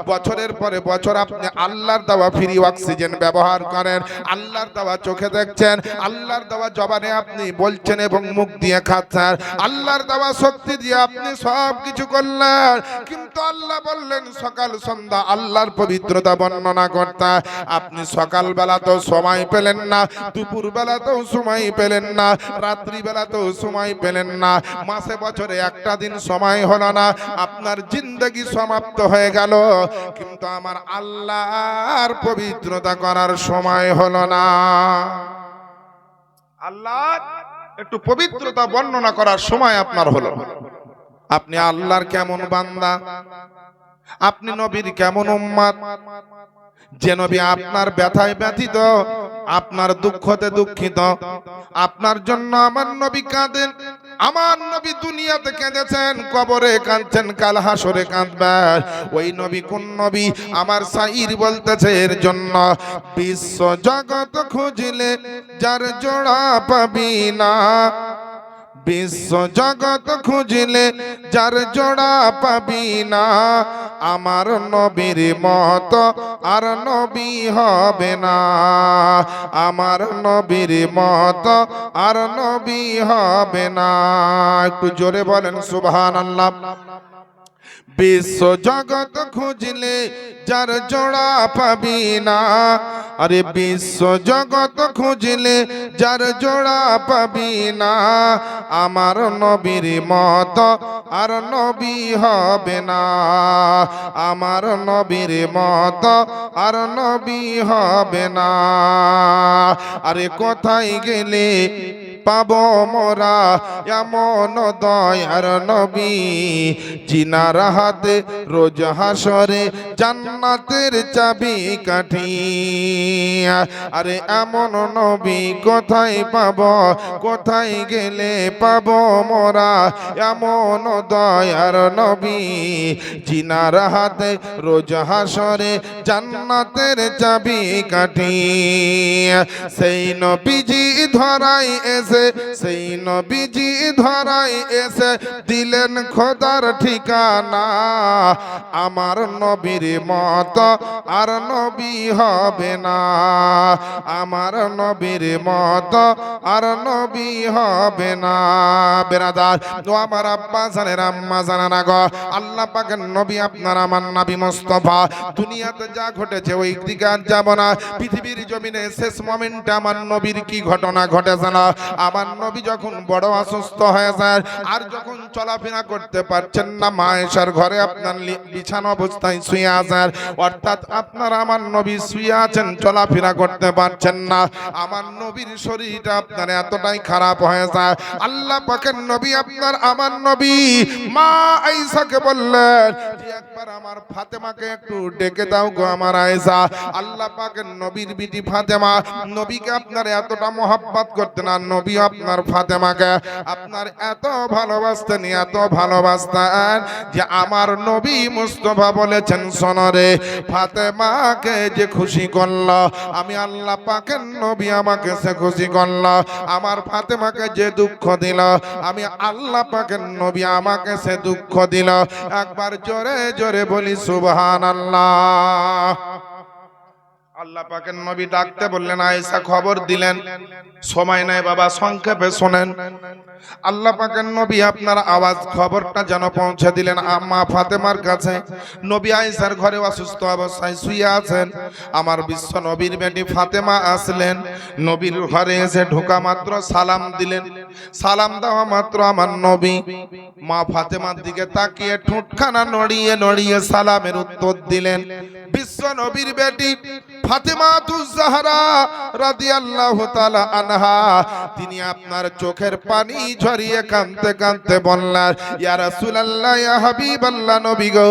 A: বছরের পরে বছর আপনি আল্লাহর দেওয়া ফ্রি অক্সিজেন ব্যবহার করেন, আল্লাহর দেওয়া চোখে দেখছেন, আল্লাহর দেওয়া জবানে আপনি বলছেন এবং মুখ দিয়ে খাচ্ছেন, আল্লাহর দেওয়া শক্তি দিয়ে আপনি সব কিছু করলেন। কিন্তু আল্লাহ বললেন সকাল সন্ধ্যা আল্লাহর পবিত্রতা বর্ণনা করতে। আপনি সকাল বেলাতেও সময় পেলেন না, দুপুর বেলাতেও সময় পেলেন না, রাত্রি বেলাতেও সময় পেলেন না, মাসে বছরে একটা দিন সময় হলো না, আপনার জিন্দেগি সমাপ্ত হয়ে গেল, কিন্তু আমার আল্লাহর পবিত্রতা করার সময় হলো না। আল্লাহ একটু পবিত্রতা বর্ণনা করার সময় আপনার হলো। আপনি আল্লাহর কেমন বান্দা, আপনি নবীর কেমন উম্মত, যে নবী আপনার ব্যথায় ব্যথিত, আপনার দুঃখতে দুঃখিত। আপনার জন্য আমার নবী কাঁদেন, আমার নবী দুনিয়াতে কেঁদেছেন, কবরে কাঁদছেন, কাল হাসরে কাঁদবেন। ওই নবী কোন নবী? আমার শাইর বলতেছে এর জন্য, বিশ্ব জগৎ খুঁজলে যার জোড়া পাবি না, বিশ্ব জগৎ খুঁজলে যার জোড়া পাবি না, আমার নবীর মত আর নবী হবে না, আমার নবীর মত আর নবী হবে না। একটু জোরে বলেন সুবহানাল্লাহ। বিশ্ব জগৎ খুঁজলে যার জোড়া পাবি না, আরে বিশ্ব জগৎ খুঁজলে যার জোড়া পাবি না, আমার নবীর মত আর নবী হবে না, আমার নবীর মত আর নবী হবে না। আরে কোথায় গেলে পাবো মোরা এমন দয়ার নবী, জিনার হাতে রোজ হাসরে জান্নাতের চাবি কাঠি। আরে এমন নবী কোথায় পাবো, কোথায় গেলে পাবো মোরা এমন দয়ার নবী, জিনার হাতে রোজ হাসরে জান্নাতের চাবি কাঠি। সেই নবীজি ধরাই এসে, সেই নবীজি ধরাই এসে দিলেন খোদার ঠিকানা, আমার নবীর মত আর নবী হবে না, আমার নবীর মত আর নবী হবে না। বেরাদার তো আমার আব্বা জানের আম্মা জানানা গো, আল্লাহ পাকের নবী আপনার আমার নবী মুস্তাফা, দুনিয়াতে যা ঘটেছে ওই দিকে আর যাব না। পৃথিবীর জমিনে শেষ মোমেন্টে আমার নবীর কি ঘটনা ঘটেছে না। আমার নবী যখন বড় অসুস্থ হয়ে যায়, আর যখন চলাফেরা করতে পারছেন না, মা আয়েশার ঘরে আপনার বিছানা অবস্থায় শুয়ে আছেন, অর্থাৎ আপনার আমার নবী শুয়ে আছেন, চলাফেরা করতে পারছেন না। আমার নবীর শরীরটা আপনার এতটাই খারাপ হয়ে যায়, আল্লাহ পাকের নবী আপনার আমার নবী মা আয়েশাকে বললেন যে একবার আমার ফাতেমাকে একটু ডেকে দাও গো আমার আয়েশা। আল্লাহ পাকের নবীর বিটি ফাতেমা নবীকে আপনার এতটা মহব্বত করতেন, আর নবী আপনার ফাতেমাকে আপনার এত ভালোবাসতেন, এত ভালোবাসতেন যে আমার নবী মুস্তাফা বলেছেন, শোনরে ফাতেমাকে যে খুশি করল আমি আল্লাহ পাকের নবী আমাকে সে খুশি করল, আমার ফাতেমাকে যে দুঃখ দিল আমি আল্লাহ পাকের নবী আমাকে সে দুঃখ দিল। একবার জোরে জোরে বলি সুবহানাল্লাহ। আল্লাহ পাকের নবী ডাকতে বললেন, আয়েশা খবর দিলেন, সময় নাই বাবা, সংক্ষেপে শোনেন। আল্লাহ পাকের নবী আপনার আওয়াজ খবরটা যেন পৌঁছে দিলেন আম্মা ফাতেমার কাছে। নবী আয়েশার ঘরে অসুস্থ অবস্থায় শুয়ে আছেন। আমার বিশ্ব নবীর বেটি ফাতেমা আসলেন, নবীর ঘরে এসে ঢোকা মাত্র সালাম দিলেন। সালাম দেওয়া মাত্র আমার নবী মা ফাতেমার দিকে তাকিয়ে ঠোঁটখানা নড়িয়ে নড়িয়ে সালামের উত্তর দিলেন। বিশ্ব নবীর বেটি ফাতেমাতুজ জাহরা রাদিয়াল্লাহু তাআলা আনহা, তিনি আপনার চোখের পানি ঝরিয়ে কাঁদতে কাঁদতে বললেন, ইয়া রাসূলুল্লাহ, ইয়া হাবিবাল্লাহ, নবী গো,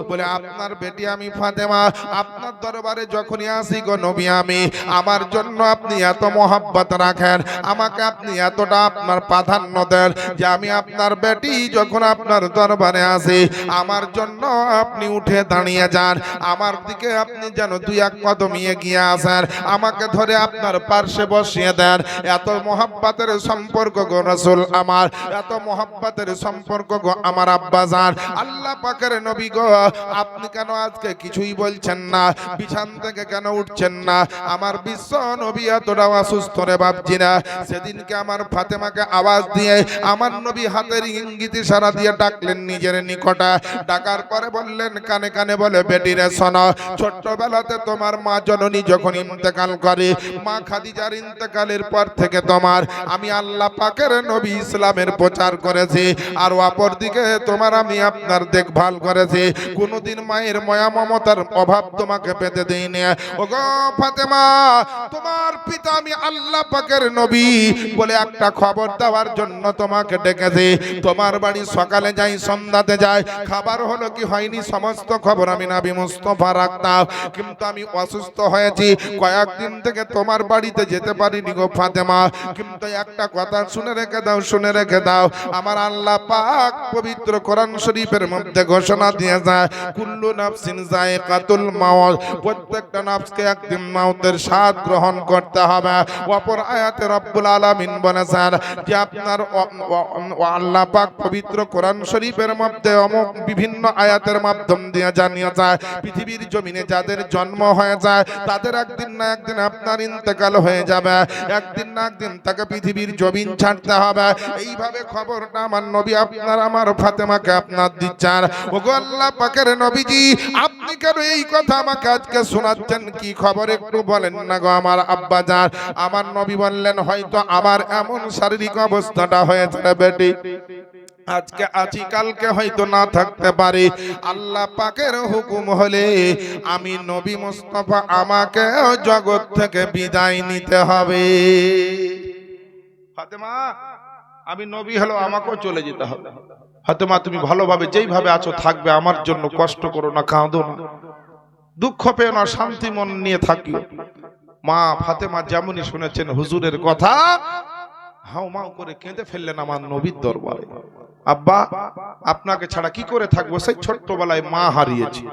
A: বলে আপনার বেটি আমি ফাতেমা আপনার দরবারে যখনই আসি গো নবী, আমি আমার জন্য আপনি এত মহব্বত রাখেন, আমাকে আপনি এতটা আপনার প্রাধান্য দেন যে আমি আপনার বেটি যখন আপনার দরবারে আসি আমার জন্য আপনি উঠে দাঁড়িয়ে যান, আমার দিকে আপনি যেন দুই এক কদম এগিয়ে আসেন, আমাকে ধরে আপনার পার্শ্বে বসিয়ে দেন। এত মহব্বতের সম্পর্ক গো রাসূল আমার, এত মহব্বতের সম্পর্ক গো আমার আব্বাজান। আল্লাহ পাকের নবী গো, আপনি কেন আজকে কিছুই বলছেন না, বিছান থেকে কেন উঠছেন না? আমার বিশ্ব নবী এতটা অসুস্থ রে ভাবছি না। সেদিনকে আমার ফাতেমাকে আওয়াজ দিয়ে আমার নবী হাতের ইঙ্গিত ইশারা দিয়ে ডাকলেন নিজের নিকটে। ডাকার পরে বললেন কানে কানে, বলে বেটি রে শোনো, ছোট্টবেলাতে তোমার মা জননী যখন ইন্তেকাল করে, মা খাদিজার ইন্তেকালের পর থেকে তোমার আমি আল্লাহ পাকের নবী ইসলামের প্রচার করেছি, আর অপরদিকে তোমার আমি আপনার দেখভাল করেছি, কোনোদিন মায়ের মায়া মমতার অভাব তোমাকে পেতে দেইনি। ওগো ফাতেমা, তোমার পিতা আমি আল্লাহ পাকের নবী বলে একটা খবর দেওয়ার জন্য তোমাকে ডেকেছি। তোমার বাড়ি সকালে যাই সন্ধ্যাতে যাই, খাবার হলো কি হয়নি সমস্ত খবর আমি নবী মুস্তাফা রাখতাম, কিন্তু আমি অসুস্থ হয়েছি, কয়েকদিন থেকে তোমার বাড়িতে যেতে পারিনি গো ফাতেমা। কিন্তু একটা কথা শুনে রেখে দাও, শুনে রেখে দাও, আমার আল্লাহ পাক পবিত্র কোরআন শরীফের মধ্যে ঘোষণা দিয়ে যায়, কুল্লু নাফসিন যায়কাতুল মাউত, প্রত্যেকটা নফসকে একদিন মওতের স্বাদ গ্রহণ করতে হবে। অপর আয়াতে রব্বুল আলামিন বলেছেন যে আপনার আল্লাহ পাক পবিত্র কোরআন শরীফের মধ্যে বিভিন্ন আয়াতের মাধ্যম দিয়ে জানিয়ে যায়, পৃথিবীর জমিনে যাদের জন্ম হয়ে যায় তাদের একদিন না একদিন আপনার ইন্তেকাল হয়ে যাবে, একদিন না একদিন তাকে পৃথিবীর জমিন ছাড়তে হবে। এইভাবে খবরটা আমার নবী আপনার আমার ফাতেমাকে আপনার দিচ্ছেন। ওগো আল্লাহ পাকের নবীজি, আপনি কেন এই কথা আমাকে আজকে শোনাচ্ছেন? কি খবর একটু বলেন না গো আমার আব্বা জান। আমার নবী বললেন, হয়তো আমার এমন শারীরিক অবস্থাটা হয়েছে বেটি, আজকে আছি কালকে হয়তো না থাকতে পারে, আল্লাহ পাকের হুকুম হলে আমি নবী মুস্তাফা আমাকে জগৎ থেকে বিদায় নিতে হবে। ফাতেমা, আমি নবী হলো আমাকেও চলে যেতে হবে। ফাতেমা, তুমি ভালোভাবে যেইভাবে আছো থাকবে, আমার জন্য কষ্ট করো না, কাঁদো না, দুঃখ পেও না, শান্তি মন নিয়ে থাকি। মা ফাতেমা যেমনই শুনেছেন হুজুরের কথা, হাউমাউ করে কেঁদে ফেললেন আমার নবীর দরবারে। আব্বা, আপনাকে ছাড়া কি করে থাকবো? সেই ছোট্টবেলায় মা হারিয়েছি,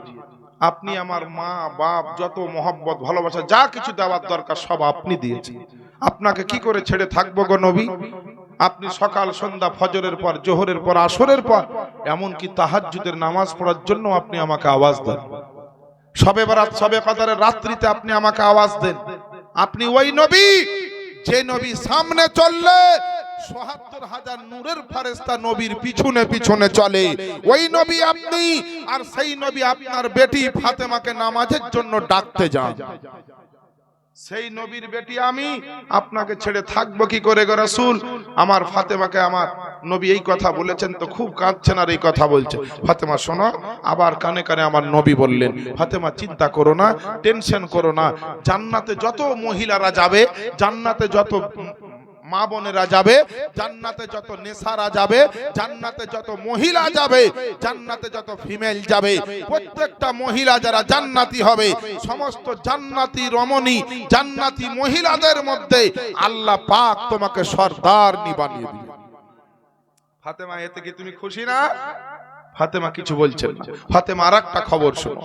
A: আপনি আমার মা বাপ যত মহব্বত ভালোবাসা যা কিছু দেওয়ার দরকার সব আপনি দিয়েছেন, আপনাকে কি করে ছেড়ে থাকবো গো নবী? আপনি সকাল সন্ধ্যা ফজরের পর জোহরের পর আসরের পর এমনকি তাহাজ্জুদের নামাজ পড়ার জন্য আপনি আমাকে আওয়াজ দেন, শবে বরাত শবে কদরের রাত্রিতে আপনি আমাকে আওয়াজ দেন। আপনি ওই নবী যে নবী সামনে চললে ৭৭,০০০ নূরের ফেরেশতা নবীর পিছনে পিছনে চলে, ওই নবী আপনি। আর সেই নবী আপনার বেটি ফাতেমাকে নামাজের জন্য ডাকতে যান, সেই নবীর বেটি আমি, আপনাকে ছেড়ে থাকবো কি করে গো রাসূল? আমার ফাতেমাকে আমার নবী এই কথা বলেছেন তো খুব কাঁদছেন আর এই কথা বলছে। ফাতেমা শোনো, আবার কানে কানে আমার নবী বললেন, ফাতেমা চিন্তা করো না, টেনশন করো না, জান্নাতে যত মহিলারা যাবে, জান্নাতে যত মা বোনেরা যাবে, জান্নাতে যত নেসারা যাবে, জান্নাতে যত মহিলা যাবে, জান্নাতে যত ফিমেল যাবে, প্রত্যেকটা মহিলা যারা জান্নাতি হবে, সমস্ত জান্নাতি রমণী জান্নাতি মহিলাদের মধ্যে আল্লাহ পাক তোমাকে সর্দার বানিয়ে দিবেন। ফাতেমা, এতে কি তুমি খুশি না? ফাতেমা কিছু বলছেন না। ফাতেমা আরেকটা খবর শোনো,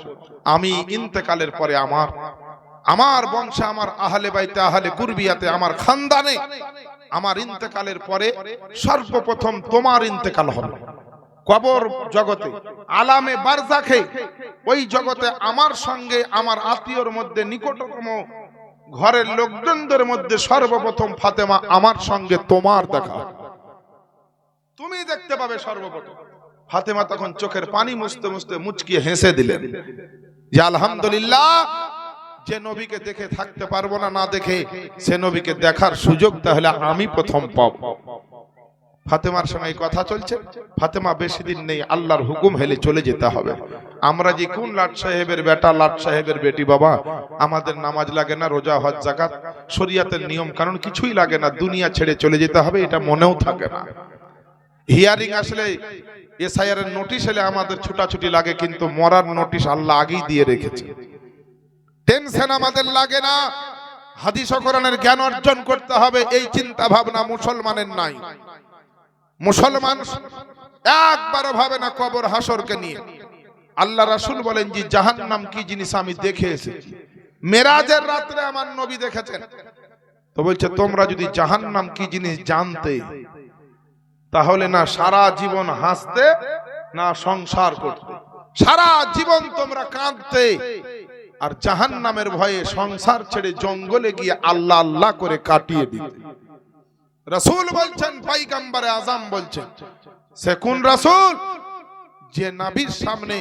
A: আমি ইন্তেকালের পরে আমার বংশে, আমার আহলে বাইতে আহলে কুরবিয়াতে, আমার খানদানে আমার ইন্তেকালের পরে সর্বপ্রথম তোমার ইন্তেকাল হবে। কবর জগতে, আলামে বারজাখে, ওই জগতে আমার সঙ্গে আমার আত্মীয়র মধ্যে নিকটতম ঘরের লোকজনদের মধ্যে সর্বপ্রথম ফাতেমা আমার সঙ্গে তোমার দেখা, তুমি দেখতে পাবে সর্বপ্রথম। ফাতেমা তখন চোখের পানি মুছতে মুছতে মুচকিয়ে হেসে দিলেন যে আলহামদুলিল্লাহ, যে নবীকে দেখে থাকতে পারবো না, না দেখে সে নবীকে দেখার সুযোগ তাহলে আমি প্রথম পাব। ফাতেমার সঙ্গে কথা চলছে। ফাতেমা বেশি দিন নেই, আল্লাহর হুকুম হেলে চলে যেতে হবে। আমরা যে কোন লাট সাহেবের বেটা, লাট সাহেবের বেটি বাবা, আমাদের নামাজ লাগে না, রোজা হজ যাকাত শরিয়াতের নিয়ম কারণ কিছুই লাগে না, দুনিয়া ছেড়ে চলে যেতে হবে, এটা মনেও থাকে না। হিয়ারিং আসলে, এসআইআর এর নোটিশ এলে আমাদের ছুটাছুটি লাগে, কিন্তু মরার নোটিশ আল্লাহ আগেই দিয়ে রেখেছে, টেনশন আমাদের লাগে না। হাদিস ও কোরআনের জ্ঞান অর্জন করতে হবে, এই চিন্তা ভাবনা মুসলমানের নাই। মুসলমান একবারও ভাবে না কবর হাসরকে নিয়ে। আল্লাহ রাসূল বলেন যে জাহান্নাম কি জিনিস আমি দেখে এসেছি, মেরাজের রাতে আমার নবী দেখেছেন। তো বলছে তোমরা যদি জাহান্নাম কি জিনিস জানতে, তাহলে না সারা জীবন হাসতে, না সংসার করতে, সারা জীবন তোমরা কাঁদতে, আর জাহান্নামের ভয়ে সংসার ছেড়ে জঙ্গলে গিয়ে আল্লাহ আল্লাহ করে কাটিয়ে দিতে। রাসূল বলছেন, পয়গম্বরে আযম বলছেন, সে কোন রাসূল? যে নবীর সামনে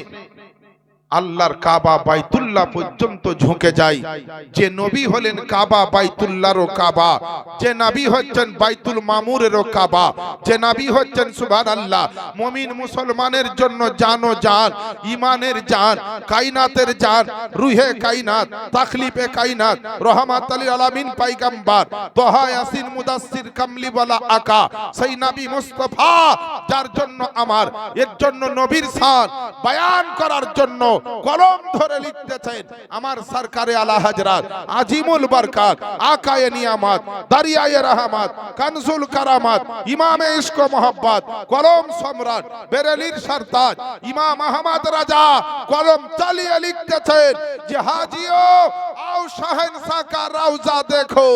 A: আল্লাহর কাবা বাইতুল্লাহ পর্যন্ত ঝুঁকে যায়, যে নবী হলেন কাবা বাইতুল্লাহরও কাবা, যে নবী হচ্ছেন বাইতুল মামুরেরও কাবা, যে নবী হচ্ছেন সুবহানাল্লাহ মুমিন মুসলমানের জন্য জানো জান, ইমানের জান, কায়নাতের জান, রুহে কায়নাত, তাখলিফে কায়নাত, রহমাতুল লিল আলামিন পয়গম্বর, তোহা ইয়াসিন মুদাসসির কামলিওয়ালা আকা, সেই নবী মুস্তাফা যার জন্য আমার, এর জন্য নবীর শান বয়ান করার জন্য কলম ধরে লিখতেছেন আমার সরকারে আলা হযরত আজিমুল বরকত, আকায়ে নিয়ামত, দরিয়ায়ে রহমত, কানজুল কারামাত, ইমামে ইশক ও মোহাব্বত, কলম সম্রাট বেরেলির সরতাজ ইমাম আহমদ রাজা কলম চালিয়ে লিখতেছেন যে হাজিও आओ शहंशाह का रौजा देखो,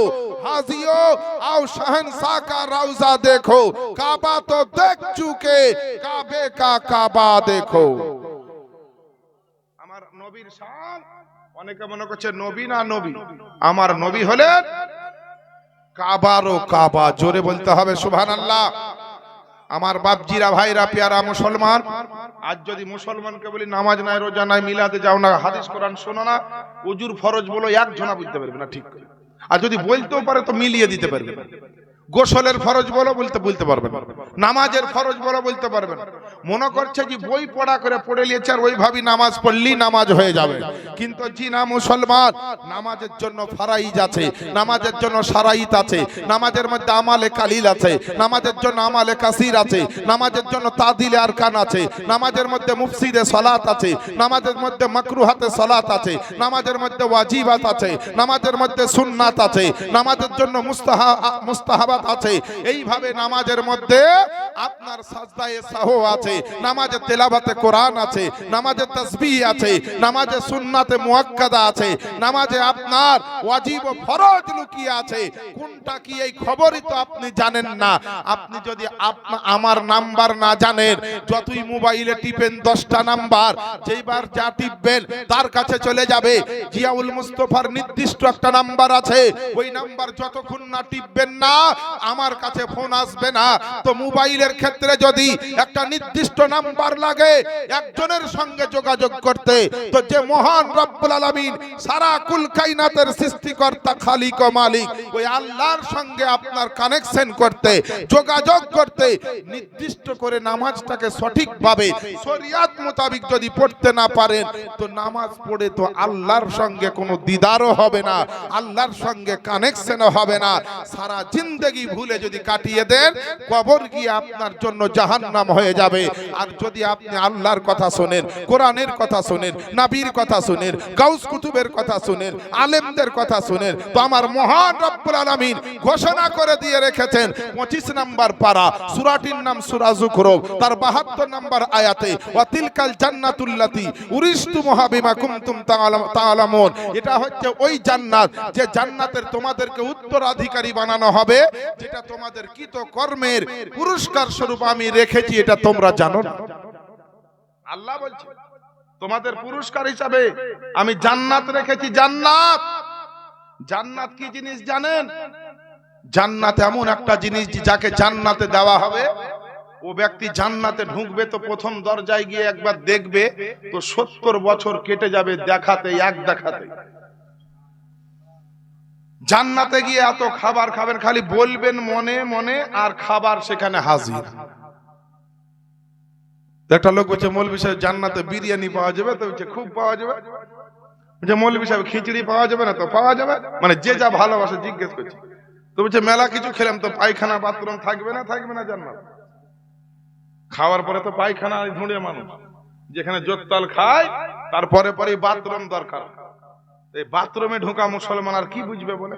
A: हाजियो आओ शहंशाह का रौजा देखो, काबा तो देख चुके, काबे का काबा देखो। আমার নবীর শান, অনেকে মনে করছে নবী না নবী, আমার নবী হলেন কাবারও কাবা। জোরে বলতে হবে সুবহানাল্লাহ। আমার বাপজিরা ভাইরা পেয়ারা মুসলমান, আজ যদি মুসলমানকে বলি নামাজ নাই, রোজা নাই, মিলাদে যাও না, হাদিস কোরআন শোনো না, উজুর ফরজ বলো, একজনা বুঝতে পারবে না ঠিক করে। আর যদি বলতেও পারে তো মিলিয়ে দিতে পারবে না। গোসলের ফরজ বলো বলতে পারবে না, নামাজের ফরজ বলো বলতে পারবে না। মনে করছে যে বই পড়া করে পড়ে নিয়েছে আর ওইভাবে নামাজ পড়লেই নামাজ হয়ে যাবে, কিন্তু জি না মুসলমান, নামাজের জন্য ফারাইজ আছে, নামাজের জন্য শারাইত আছে, নামাজের মধ্যে আমালে কালিল আছে, নামাজের জন্য আমালে কাসির আছে, নামাজের জন্য তাদিলে আরকান আছে, নামাজের মধ্যে মুফসিদে সালাত আছে, নামাজের মধ্যে মাকরুহাতে সালাত আছে, নামাজের মধ্যে ওয়াজিবাত আছে, নামাজের মধ্যে সুন্নাত আছে, নামাজের জন্য মুস্তাহাবাত আছে। এইভাবে নামাজের মধ্যে আপনার সাজদায়ে সাহু আছে, নামাজে তেলাওয়াতে কোরআন আছে, নামাজে তাসবিহ আছে, নামাজে সুন্নাতে মুআক্কাদা আছে, নামাজে আপনার ওয়াজিব ও ফরজ লুকিয়ে আছে। কোনটা কি এই খবরই তো আপনি জানেন না। আপনি যদি আমার নাম্বার না জানেন, যতই মোবাইলে টিপেন 10টা নাম্বার, যেইবার যা টিপবেন তার কাছে চলে যাবে। জিয়াউল মুস্তাফার নির্দিষ্ট একটা নাম্বার আছে, ওই নাম্বার যতক্ষণ না টিপবেন না আমার কাছে ফোন আসবে না। তো মোবাইলের ক্ষেত্রে যদি একটা নির্দিষ্ট নাম্বার লাগে একজনের সঙ্গে যোগাযোগ করতে, তো যে মহান রব্বুল আলামিন সারা কুল কায়নাতের সৃষ্টিকর্তা খালিক ও মালিক, ওই আল্লাহর সঙ্গে আপনার কানেকশন করতে, যোগাযোগ করতে নির্দিষ্ট করে নামাজটাকে সঠিকভাবে শরিয়ত মোতাবেক যদি পড়তে না পারেন, তো নামাজ পড়ে তো আল্লাহর সঙ্গে কোনো দিদারও হবে না, আল্লাহর সঙ্গে কানেকশনও হবে না। সারা জিন্দেগি ভুলে যদি কাটিয়ে দেন, কবর গিয়ে আপনার জন্য জাহান্নাম হয়ে যাবে। আর যদি আপনি আল্লাহর কথা শোনেন, কোরআনের কথা শোনেন, নবীর কথা শোনেন, গাউস কুতুবের কথা শোনেন, আলেমদের কথা শোনেন, তো আমার মহান রব্বুল আলামিন ঘোষণা করে দিয়ে রেখেছেন 25 নম্বর পারা, সূরাটির নাম সূরা যুখরুফ, তার 72 নম্বর আয়াতে ওয়া তিলকাল জান্নাতুল্লাতী উরিসতুমুহা বিমা কুনতুম তাআলামুন। এটা হচ্ছে ওই জান্নাত যে জান্নাতের তোমাদেরকে উত্তরাধিকারী বানানো হবে, যেটা তোমাদের কৃত কর্মের পুরস্কার স্বরূপ আমি রেখেছি, এটা তোমরা জানো না। আল্লাহ বলছে তোমাদের পুরস্কার হিসাবে আমি জান্নাত রেখেছি। জান্নাত, জান্নাত কি জিনিস জানেন? জান্নাত এমন একটা জিনিস যাকে জান্নাতে দেওয়া হবে, ও ব্যক্তি জান্নাতে ঢুকবে তো প্রথম দরজায় গিয়ে একবার দেখবে তো 70 বছর কেটে যাবে দেখাতে, এক দেখাতে। জান্নাতে গিয়ে এত খাবার খাবেন, খালি বলবেন মনে মনে আর খাবার সেখানে হাজির। একটা লোক বলছে মৌলভী সাহেব জান্নাতে বিরিয়ানি পাওয়া যাবে? তো বলছে খুব পাওয়া যাবে। বলছে মৌলভী সাহেব খিচুড়ি পাওয়া যাবে না? তো পাওয়া যাবে। মানে যে যা ভালোবাসে জিজ্ঞেস করছে। তো বলছে মেলা কিছু খেলাম, তো পায়খানা বাথরুম থাকবে না? থাকবে না জান্নাত। খাওয়ার পরে তো পায়খানা ধুঁড়ে মানুষ, যেখানে জোত্তাল খায় তারপরে পরে বাথরুম দরকার। এই বাথরুমে ঢোকা মুসলমান আর কি বুঝবে বলে?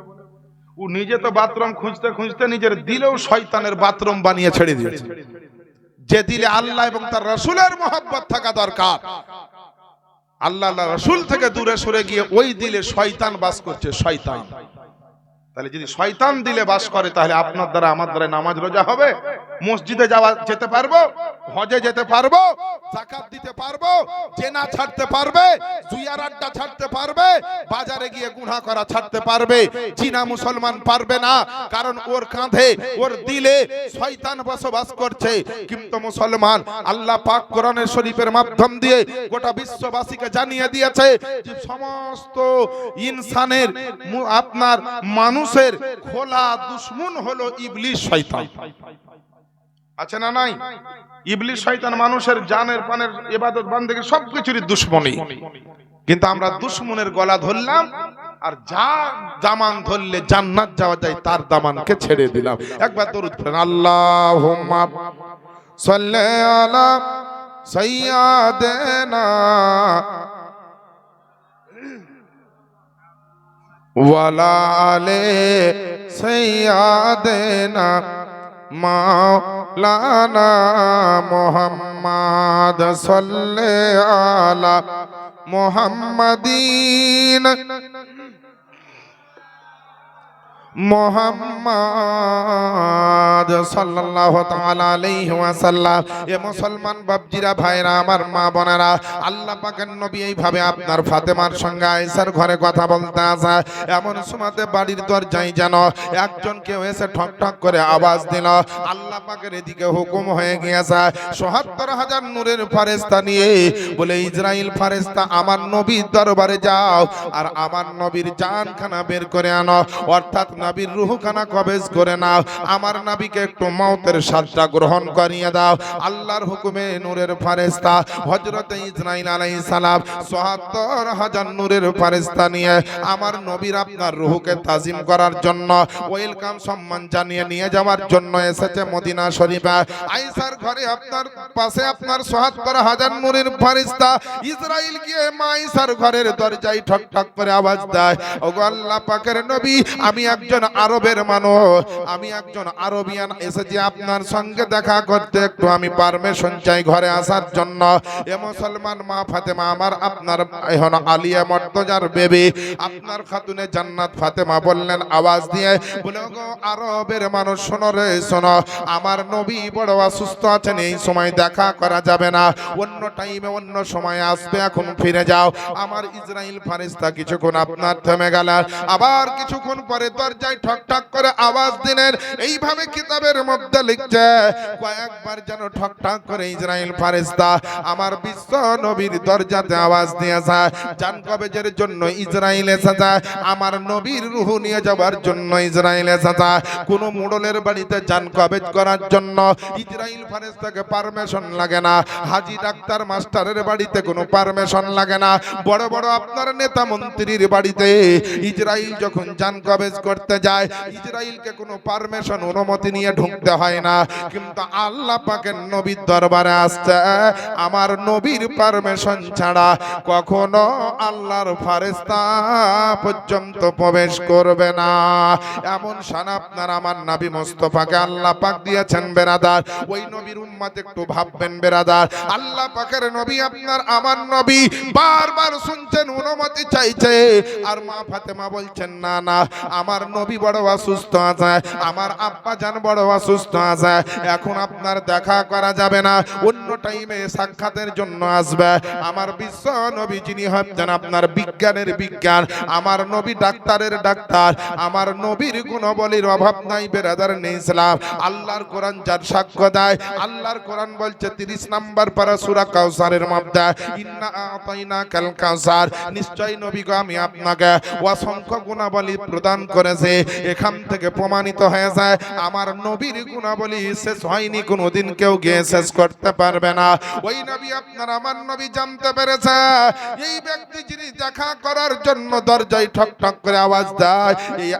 A: ও নিজে তো বাথরুম খুঁজতে খুঁজতে নিজের দিলেও শয়তানের বাথরুম বানিয়ে ছেড়ে দিয়েছে। যে দিলে আল্লাহ এবং তার রাসূলের মহব্বত থাকা দরকার, আল্লাহ রাসূল থেকে দূরে সরে গিয়ে ওই দিলে শয়তান বাস করছে। শয়তান, তাহলে যদি শয়তান দিলে বাস করে তাহলে আপনার দ্বারা আমার দ্বারা নামাজ রোজা হবে, মসজিদে যেতে পারবো, হজে যেতে পারবো, যাকাত দিতে পারবো, জেনা ছাড়তে পারবে, জুয়ার আড্ডা ছাড়তে পারবে, বাজারে গিয়ে গুনাহ করা ছাড়তে পারবে। চীনা মুসলমান পারবে না, কারণ ওর কাঁধে ওর দিলে শয়তান বসবাস করছে। কিন্তু মুসলমান আল্লাহ পাক কোরআনের শরীফের মাধ্যম দিয়ে গোটা বিশ্ববাসীকে জানিয়ে দিয়েছে যে সমস্ত ইনসানের আপনার মানুষের খোলা দুশমন হলো ইবলিস শয়তান। আছে না নাই? ইবলিস শয়তান মানুষের জানের পানের ইবাদত বান্দেগি সবকিছুরই দুশমনী। কিন্তু আমরা দুশমনের গলা ধরলাম আর যা দামান ধরলে জান্নাত যাওয়া যায় তার দামানকে ছেড়ে দিলাম। একবার দরুদ পড়েন, আল্লাহুম্মা সাল্লি আলা সাইয়্যিদিনা ওয়ালা আলে সাইয়্যিদিনা মাওলানা মুহাম্মদ সাল্লি আলা মুহাম্মাদিন মুহাম্মদ সাল্লাল্লাহু তাআলা আলাইহি ওয়াসাল্লাম। এ মুসলমান বাপজিরা, ভাইরা, আমার মা বোনেরা, আল্লাহ পাকের নবী এইভাবে আপনার ফাতেমার সঙ্গে আয়েশার ঘরে কথা বলতে আসে। এমন সময়তে বাড়ির দরজায় যেন একজন কেউ এসে ঠক ঠক করে আওয়াজ দিল। আল্লাহ পাকের এদিকে হুকুম হয়ে গিয়েছে ৭৭,০০০ নূরের ফেরেশতা নিয়ে বলে, ইসরাইল ফেরেশতা আমার নবীর দরবারে যাও আর আমার নবীর জানখানা বের করে আনো, অর্থাৎ নবীর রূহখানা কবজ করে নাও, আমার নবীকে একটু মওতের স্বাদটা গ্রহণ করিয়ে দাও। আল্লাহর হুকুমে নূরের ফেরেশতা হযরত ইসরাইল আলাইহিস সালাম ৭৪,০০০ নূরের ফেরেশতা নিয়ে আমার নবীর আপনার রূহকে তাজিম করার জন্য, ওয়েলকাম সম্মান জানিয়ে নিয়ে যাওয়ার জন্য এসেছে মদিনা শরীফে। আয়েশার ঘরে আপনার পাশে আপনার ৭৪,০০০ নূরের ফেরেশতা ইসরাইল গিয়ে মা আয়েশার ঘরের দরজায় ঠক ঠক করে আওয়াজ দেয়, ওগো আল্লাহ পাকের নবী, আমি একজন আরবের মানুষ, আমি একজন আরবিয়ান, এসেছি আপনার সঙ্গে দেখা করতে, একটু আমি পারমিশন চাই ঘরে আসার জন্য। এ মুসলমান মা ফাতেমা আমার আপনার এখন আলিয়া মর্তজার বেবি আপনার খাতুনে জান্নাত ফাতেমা বললেন আওয়াজ দিয়ে, বলে গো আরবের মানুষ, শোনো রে শোনো, আমার নবী বড় অসুস্থ আছেন, এই সময় দেখা করা যাবে না, অন্য টাইমে অন্য সময় আসবে, এখন ফিরে যাও। আমার ইসরাইল ফেরেশতা কিছুক্ষণ আপনার থেমে গেলেন, আবার কিছুক্ষণ পরে দরজায় ঠক ঠক করে আওয়াজ দিলেন। এইভাবে কিতাবের মধ্যে লিখছে কয়েকবার যেন ঠক ঠক করে ইসরাইল ফেরেশতা আমার বিশ্ব নবীর দরজাতে আওয়াজ দিয়েছে, জান কবজের জন্য ইসরাইল এসেছে, আমার নবীর রূহ নিয়ে যাওয়ার জন্য ইসরাইল এসেছে। কোন মুড়লের বাড়িতে জান কবজ করার জন্য ইসরাইল ফেরেশতাকে পারমিশন লাগে না, হাজি ডাক্তার মাস্টারের বাড়িতে কোনো পারমিশন লাগে না, বড় বড় আপনার নেতা মন্ত্রীর বাড়িতে ইসরাইল যখন জান কবজ করতে যায় ইসরাইলকে কোনো পারমিশন অনুমতি নিয়ে ঢুকতে হয় না। কিন্তু আল্লাহ পাকের নবীর দরবারে আসছে আমার নবীর পারমিশন ছাড়া কখনো আল্লাহর ফেরেশতা পর্যন্ত প্রবেশ করবে না। এমন শান আপনার আমার নবী মুস্তাফাকে আল্লাহ পাক দিয়েছেন বেরাদার। ওই নবীর উম্মত একটু ভাববেন বেরাদার, আল্লাহ পাকের নবী আপনার আমার নবী বারবার শুনছেন, অনুমতি চাইছে, আর মা ফাতেমা বলছেন না না, আমার নবী বড় অসুস্থ আছে, আমার আব্বা জান বড় বড় অসুস্থ আছে, এখন আপনার দেখা করা যাবে না, অন্য টাইমে সাক্ষাতের জন্য আসবে। আমার বিশ্ব নবী যিনি হচ্ছেন আপনার বিজ্ঞানের বিজ্ঞান, আমার নবী ডাক্তারের ডাক্তার, আমার নবীর গুণাবলীর অভাব নাই বেরাদার নেই ইসলাম। আল্লাহর কোরআন যার সাক্ষ্য দেয়, আল্লাহর কোরআন বলছে 30 নম্বর পারা সূরা কাউসারের মধ্যে, ইন্না আতাইনাকাল কাউসার, নিশ্চয়ই নবী গো আমি আপনাকে অসংখ্য গুণাবলী প্রদান করেছে। এখান থেকে প্রমাণিত হয়ে যায় আমার নবীর গুণাবলী শেষ হয়নি, কোনোদিন কেউ গিয়ে শেষ করতে পারবে না। ওই নবী আপনার আমার নবী জানতে পেরেছে এই ব্যক্তি যিনি দেখা করার জন্য দরজায় ঠক ঠক করে আওয়াজ দেয়, এই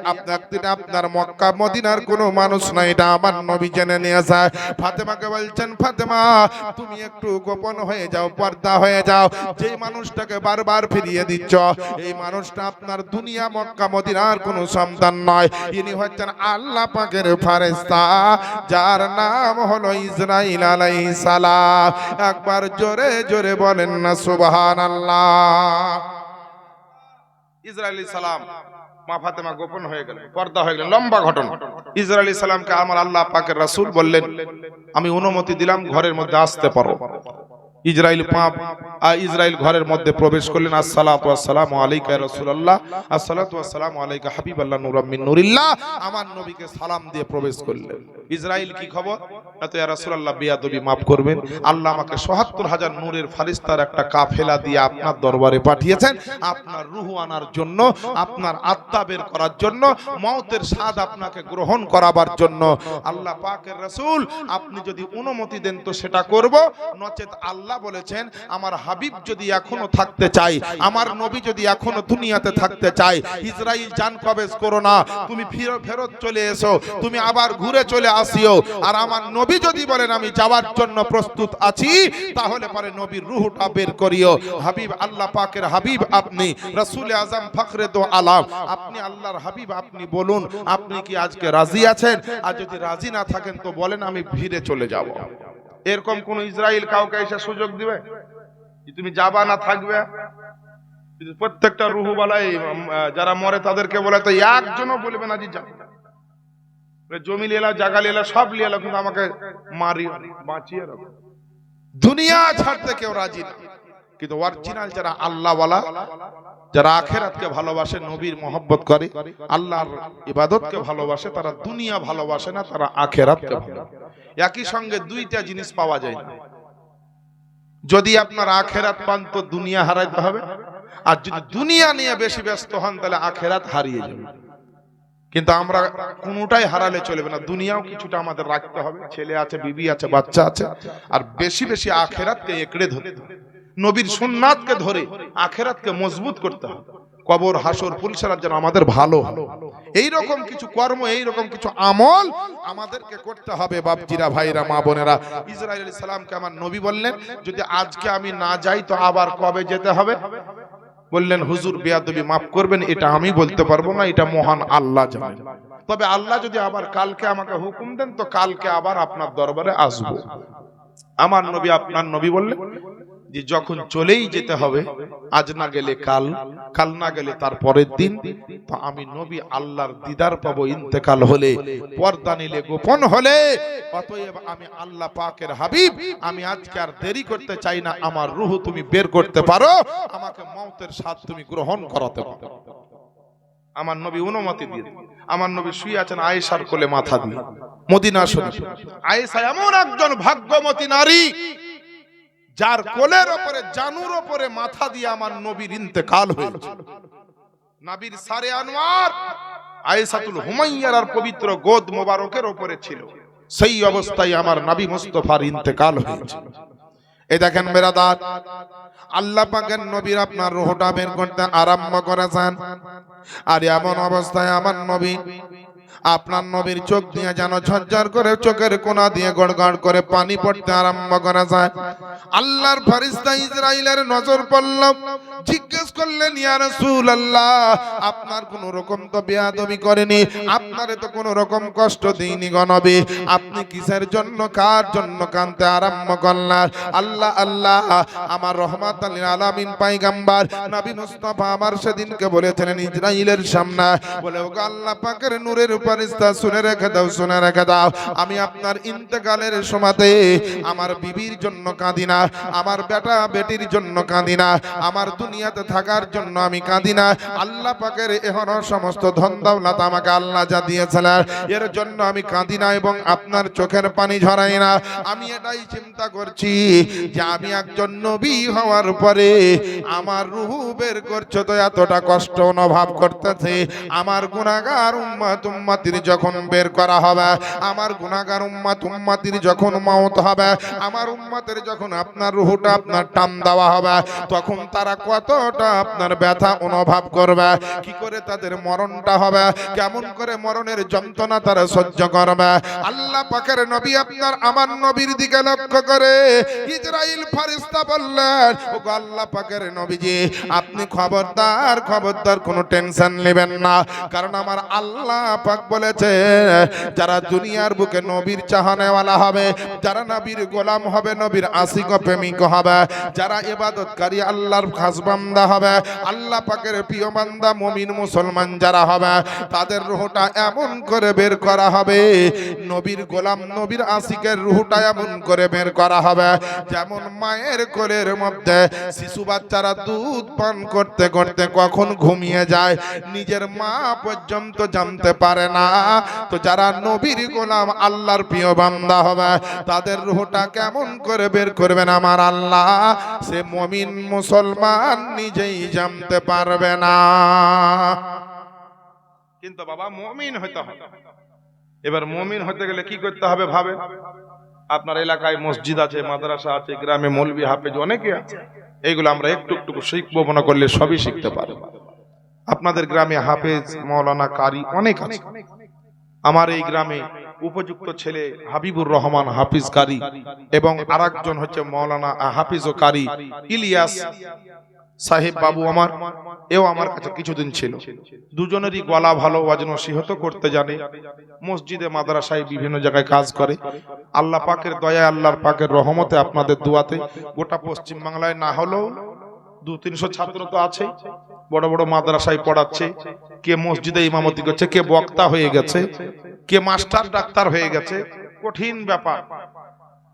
A: আপনার মক্কা মদিনার কোনো মানুষ নাই, এটা আমার নবী জেনে নিয়েছে। ফাতেমাকে বলছেন, ফাতেমা তুমি একটু গোপন হয়ে যাও, পর্দা হয়ে যাও। যে মানুষটাকে বারবার ফিরিয়ে দিচ্ছ, এই মানুষটা আপনার দুনিয়া মক্কা মদিনার কোনো সন্তান নয়, ইনি হচ্ছেন আল্লাহ পাকের ফেরেশতা, যার নাম হলো ইসরাইল আলাইহিস সালাম। একবার জোরে জোরে বলেন না সুবহানাল্লাহ। ইসরাইল আলাইহিস সালাম মা ফাতেমা গোপন হয়ে গেল, পর্দা হয়ে গেল, লম্বা ঘটনা। ইসরাইল আলাইহিস সালামকে আমার আল্লাহ পাকের রাসূল বললেন, আমি অনুমতি দিলাম ঘরের মধ্যে আসতে পারো। ইসরাইল ঘরের মধ্যে প্রবেশ করলেন। আসসালাতু ওয়াসসালামু আলাইকা ইয়া রাসূলুল্লাহ, আসসালাতু ওয়াসসালামু আলাইকা হাবিবাল্লাহ নূরাম মিন নূরিল্লাহ, আমার নবীকে সালাম দিয়ে প্রবেশ করলেন। ইসরাইল কি খবর? এত ইয়া রাসূলুল্লাহ বেয়াদবি মাফ করবেন, আল্লাহ আমাকে ৭৭,০০০ নূরের ফারিস্তার একটা কাফেলা দিয়ে আপনার দরবারে পাঠিয়েছেন, আপনার রূহ আনার জন্য, আপনার আত্মা বের করার জন্য, মওতের স্বাদ আপনাকে গ্রহণ করাবার জন্য। আল্লাহ পাকের রাসূল আপনি যদি অনুমতি দেন তো সেটা করব, নচেত আল্লাহ বলেছেন আমার হাবিব যদি এখনো থাকতে চাই, আমার নবী যদি এখনো দুনিয়াতে থাকতে চাই, ইসরাইল জান কবেজ করো না, তুমি ফেরত চলে এসো, তুমি আবার ঘুরে চলে আসিও। আর আমার নবী যদি বলেন আমি যাওয়ার জন্য প্রস্তুত আছি, তাহলে পরে নবীর রূহটা বের করিও। হাবিব আল্লাহ পাকের হাবিব আপনি, রাসূল আযম ফখরে দো আলাম, আপনি আল্লাহর হাবিব, আপনি বলুন আপনি কি আজকে রাজি আছেন? আর যদি রাজি না থাকেন তো বলেন আমি ফিরে চলে যাব। এরকম কোন ইসরাইল কাউকে এসে সুযোগ দিবে তুমি যাবা না থাকবে? প্রত্যেকটা রুহুওয়ালাই যারা মরে তাদেরকে বলে তো একজনও বলবে না যে যাবে, জমি লেলা জায়গা লেলা সব লেলা কিন্তু আমাকে মারি বাঁচিয়ে রাখো। দুনিয়া ছাড়তে কেউ রাজি না, কিন্তু অরিজিনাল যারা আল্লাহওয়ালা, যারা আখিরাতকে ভালোবাসে, নবীর মহব্বত করে, আল্লাহর ইবাদতকে ভালোবাসে, তারা দুনিয়া ভালোবাসে না, তারা আখিরাতকে ভালোবাসে। একই সঙ্গে দুইটা জিনিস পাওয়া যায় না। যদি আপনার আখিরাত পান তো দুনিয়া হারাইতে হবে, আর যদি দুনিয়া নিয়ে বেশি ব্যস্ত হন তাহলে আখিরাত হারিয়ে যাবে। কিন্তু আমরা কোনোটাই হারালে চলবে না, দুনিয়াও কিছুটা আমাদের রাখতে হবে, ছেলে আছে, বিবি আছে, বাচ্চা আছে, আর বেশি বেশি আখিরাতকে একড়ে ধরতে হবে, নবীর সুন্নাতকে ধরে আখিরাতকে মজবুত করতে হবে। কবর হাসর পুলসিরাত যেন আমাদের ভালো হয়, এইরকম কিছু কর্ম, এইরকম কিছু আমল আমাদেরকে করতে হবে। বাপজিরা, ভাইরা, মা বোনেরা, ইসরাইল আলাইহিস সালামকে আমার নবী বললেন যদি আজকে আমি না যাই তো আবার কবে যেতে হবে? বললেন হুজুর বেয়াদবি মাফ করবেন, এটা আমি বলতে পারবো না, এটা মহান আল্লাহ জানেন। তবে আল্লাহ যদি আবার কালকে আমাকে হুকুম দেন তো কালকে আবার আপনার দরবারে আসবো। আমার নবী আপনার নবী বললেন যে যখন চলেই যেতে হবে, আজ না গেলে কাল, কাল না গেলে তার পরের দিন, তো আমি নবী আল্লাহর দিদার পাবো ইন্তেকাল হলে, পর্দা নিলে, গোপন হলে। অতএব আমি আল্লাহ পাকের হাবিব, আমি আজকে আর দেরি করতে চাই না, আমার রূহ তুমি বের করতে পারো, আমাকে মওতের স্বাদ তুমি গ্রহণ করাতে পারো। আমার নবী অনুমতি দিয়ে, আমার নবী শুয়ে আছেন আয়েশার কোলে মাথা দিয়ে, মদিনা শরীফ। আয়েশা এমন একজন ভাগ্যবতী নারী যার কোলের উপরে, জানুর উপরে মাথা দিয়ে আমার নবীর ইন্তেকাল হয়েছে। নবীর সারে আনোয়ার আয়েশাতুল হুমাইয়ার পবিত্র গোদ মোবারকের উপরে ছিল, সেই অবস্থায় আমার নবী মুস্তাফার ইন্তেকাল হয়েছে। এই দেখেন বেরাদার, আল্লাহ পাকের নবীর আপনার রূহটা বের করতে আরম্ভ করেছেন, আর এমন অবস্থায় আমার নবী, আপনার নবীর চোখ দিয়ে যেন ঝরঝর করে চোখের কোনা দিয়ে গড়গড় করে পানি পড়তে আরম্ভ করা যায়। আল্লাহর ফেরেশতা ইসরাইলের নজর পড়ল, জিজ্ঞেস করলেন ইয়া রাসূলুল্লাহ, আপনার কোন রকম তো বেয়াদবি করেনি, আপনারে তো কোন রকম কষ্ট দেইনি গো নবী, আপনি কিসের জন্য, কার জন্য কাঁদতে আরম্ভ করলেন? আল্লাহ আল্লাহ, আমার রহমাতুল লিল আলামিন পয়গম্বর নবী মুস্তাফা আমার সেদিনকে বলেছিলেন ইসরাইলের সামনে, বলে ওগো আল্লাহ পাকের নূরের উপর ফেরেশতা শুনে রেখে দাও, শুনে রেখে দাও। আমি আপনার ইন্তেকালের সময়তে আমার বিবির জন্য কাঁদি না, আমার বেটা বেটির জন্য কাঁদি না, আমার দুনিয়াতে থাকার জন্য আমি কাঁদি না। আল্লাহ পাকের এখনো সমস্ত ধন দৌলত আমাকে আল্লাহ যা দিয়েছিলেন এর জন্য আমি কাঁদি না এবং আপনার চোখের পানি ঝরাই না। আমি এটাই চিন্তা করছি যে আমি একজন নবী হওয়ার পরে আমার রূহ বের করছো তো এতটা কষ্ট অনুভব করতেছে। আমার গুনাহগার উম্মত উম্মতির যখন বের করা হবে, আমার গুনাহগার উম্মত উম্মতির যখন মওত হবে, আমার উম্মতের যখন আপনার রূহটা আপনার টান দেওয়া হবে, তখন তারা কতটা আপনার ব্যথা অনুভব করবে, কি করে তাদের মরণটা হবে, কেমন করে মরণের যন্ত্রণা তারা সহ্য করবে। আল্লাহ পাকের নবী আপনার আমার নবীর দিকে লক্ষ্য করে ইসরাইল ফেরেশতা বললেন, ওগো আল্লাহ পাকের নবীজি, আপনি খবরদার খবরদার কোনো টেনশন নেবেন না, কারণ আমার আল্লাহ পাক বলেছে যারা দুনিয়ার বুকে নবীর চাহনেওয়ালা হবে, যারা নবীর গোলাম হবে, নবীর আশিক ও প্রেমিক হবে, যারা ইবাদতকারী আল্লাহর খাস বান্দা হবে, আল্লাহ পাকের প্রিয় বান্দা মুমিন মুসলমান যারা হবে, তাদের রূহটা এমন করে বের করা হবে, নবীর গোলাম নবীর আশিকের রূহটা এমন করে বের করা হবে যেমন মায়ের কোলের মধ্যে শিশু বাচ্চারা দুধ পান করতে করতে কখন ঘুমিয়ে যায় নিজের মা পর্যন্ত জানতে পারে না। তো যারা নবীর গোলাম আল্লাহর প্রিয় বান্দা হবে, তাদের রূহটা কেমন করে বের করবেন আমার আল্লাহ, সে মুমিন মুসলমান নিজেই জানতে পারবে না। কিন্তু বাবা মুমিন হতে হবে। এবার মুমিন হতে গেলে কি করতে হবে ভাবে। আপনার এলাকায় মসজিদ আছে, মাদ্রাসা আছে, গ্রামে মৌলবি হাফেজ অনেকে আছে, এইগুলো আমরা একটু একটু শিখবো মনে করলে সবই শিখতে পারবো। আপনাদের গ্রামে হাফেজ মাওলানা কারি অনেক আছে। আমার এই গ্রামে উপযুক্ত ছেলে হাবিবুর রহমান হাফিজ কারি এবং আরেকজন হচ্ছে মাওলানা হাফিজ ও কারি ইলিয়াস সাহেব বাবু আমার, এও আমার কাছে কিছুদিন ছিল। দুজনেরই গলা ভালো, ওয়াজ নসিহত করতে জানে, মসজিদে মাদ্রাসায় বিভিন্ন জায়গায় কাজ করে। আল্লাহ পাকের দয়া, আল্লাহর পাকের রহমতে, আপনাদের দোয়াতে গোটা পশ্চিম বাংলায় না হলেও 200-300 ছাত্র তো আছে, বড় বড় মাদ্রাসায় পড়াচ্ছে, কে মসজিদে ইমামতি করছে, কে বক্তা হয়ে গেছে, কে মাস্টার ডাক্তার হয়ে গেছে। কঠিন ব্যাপার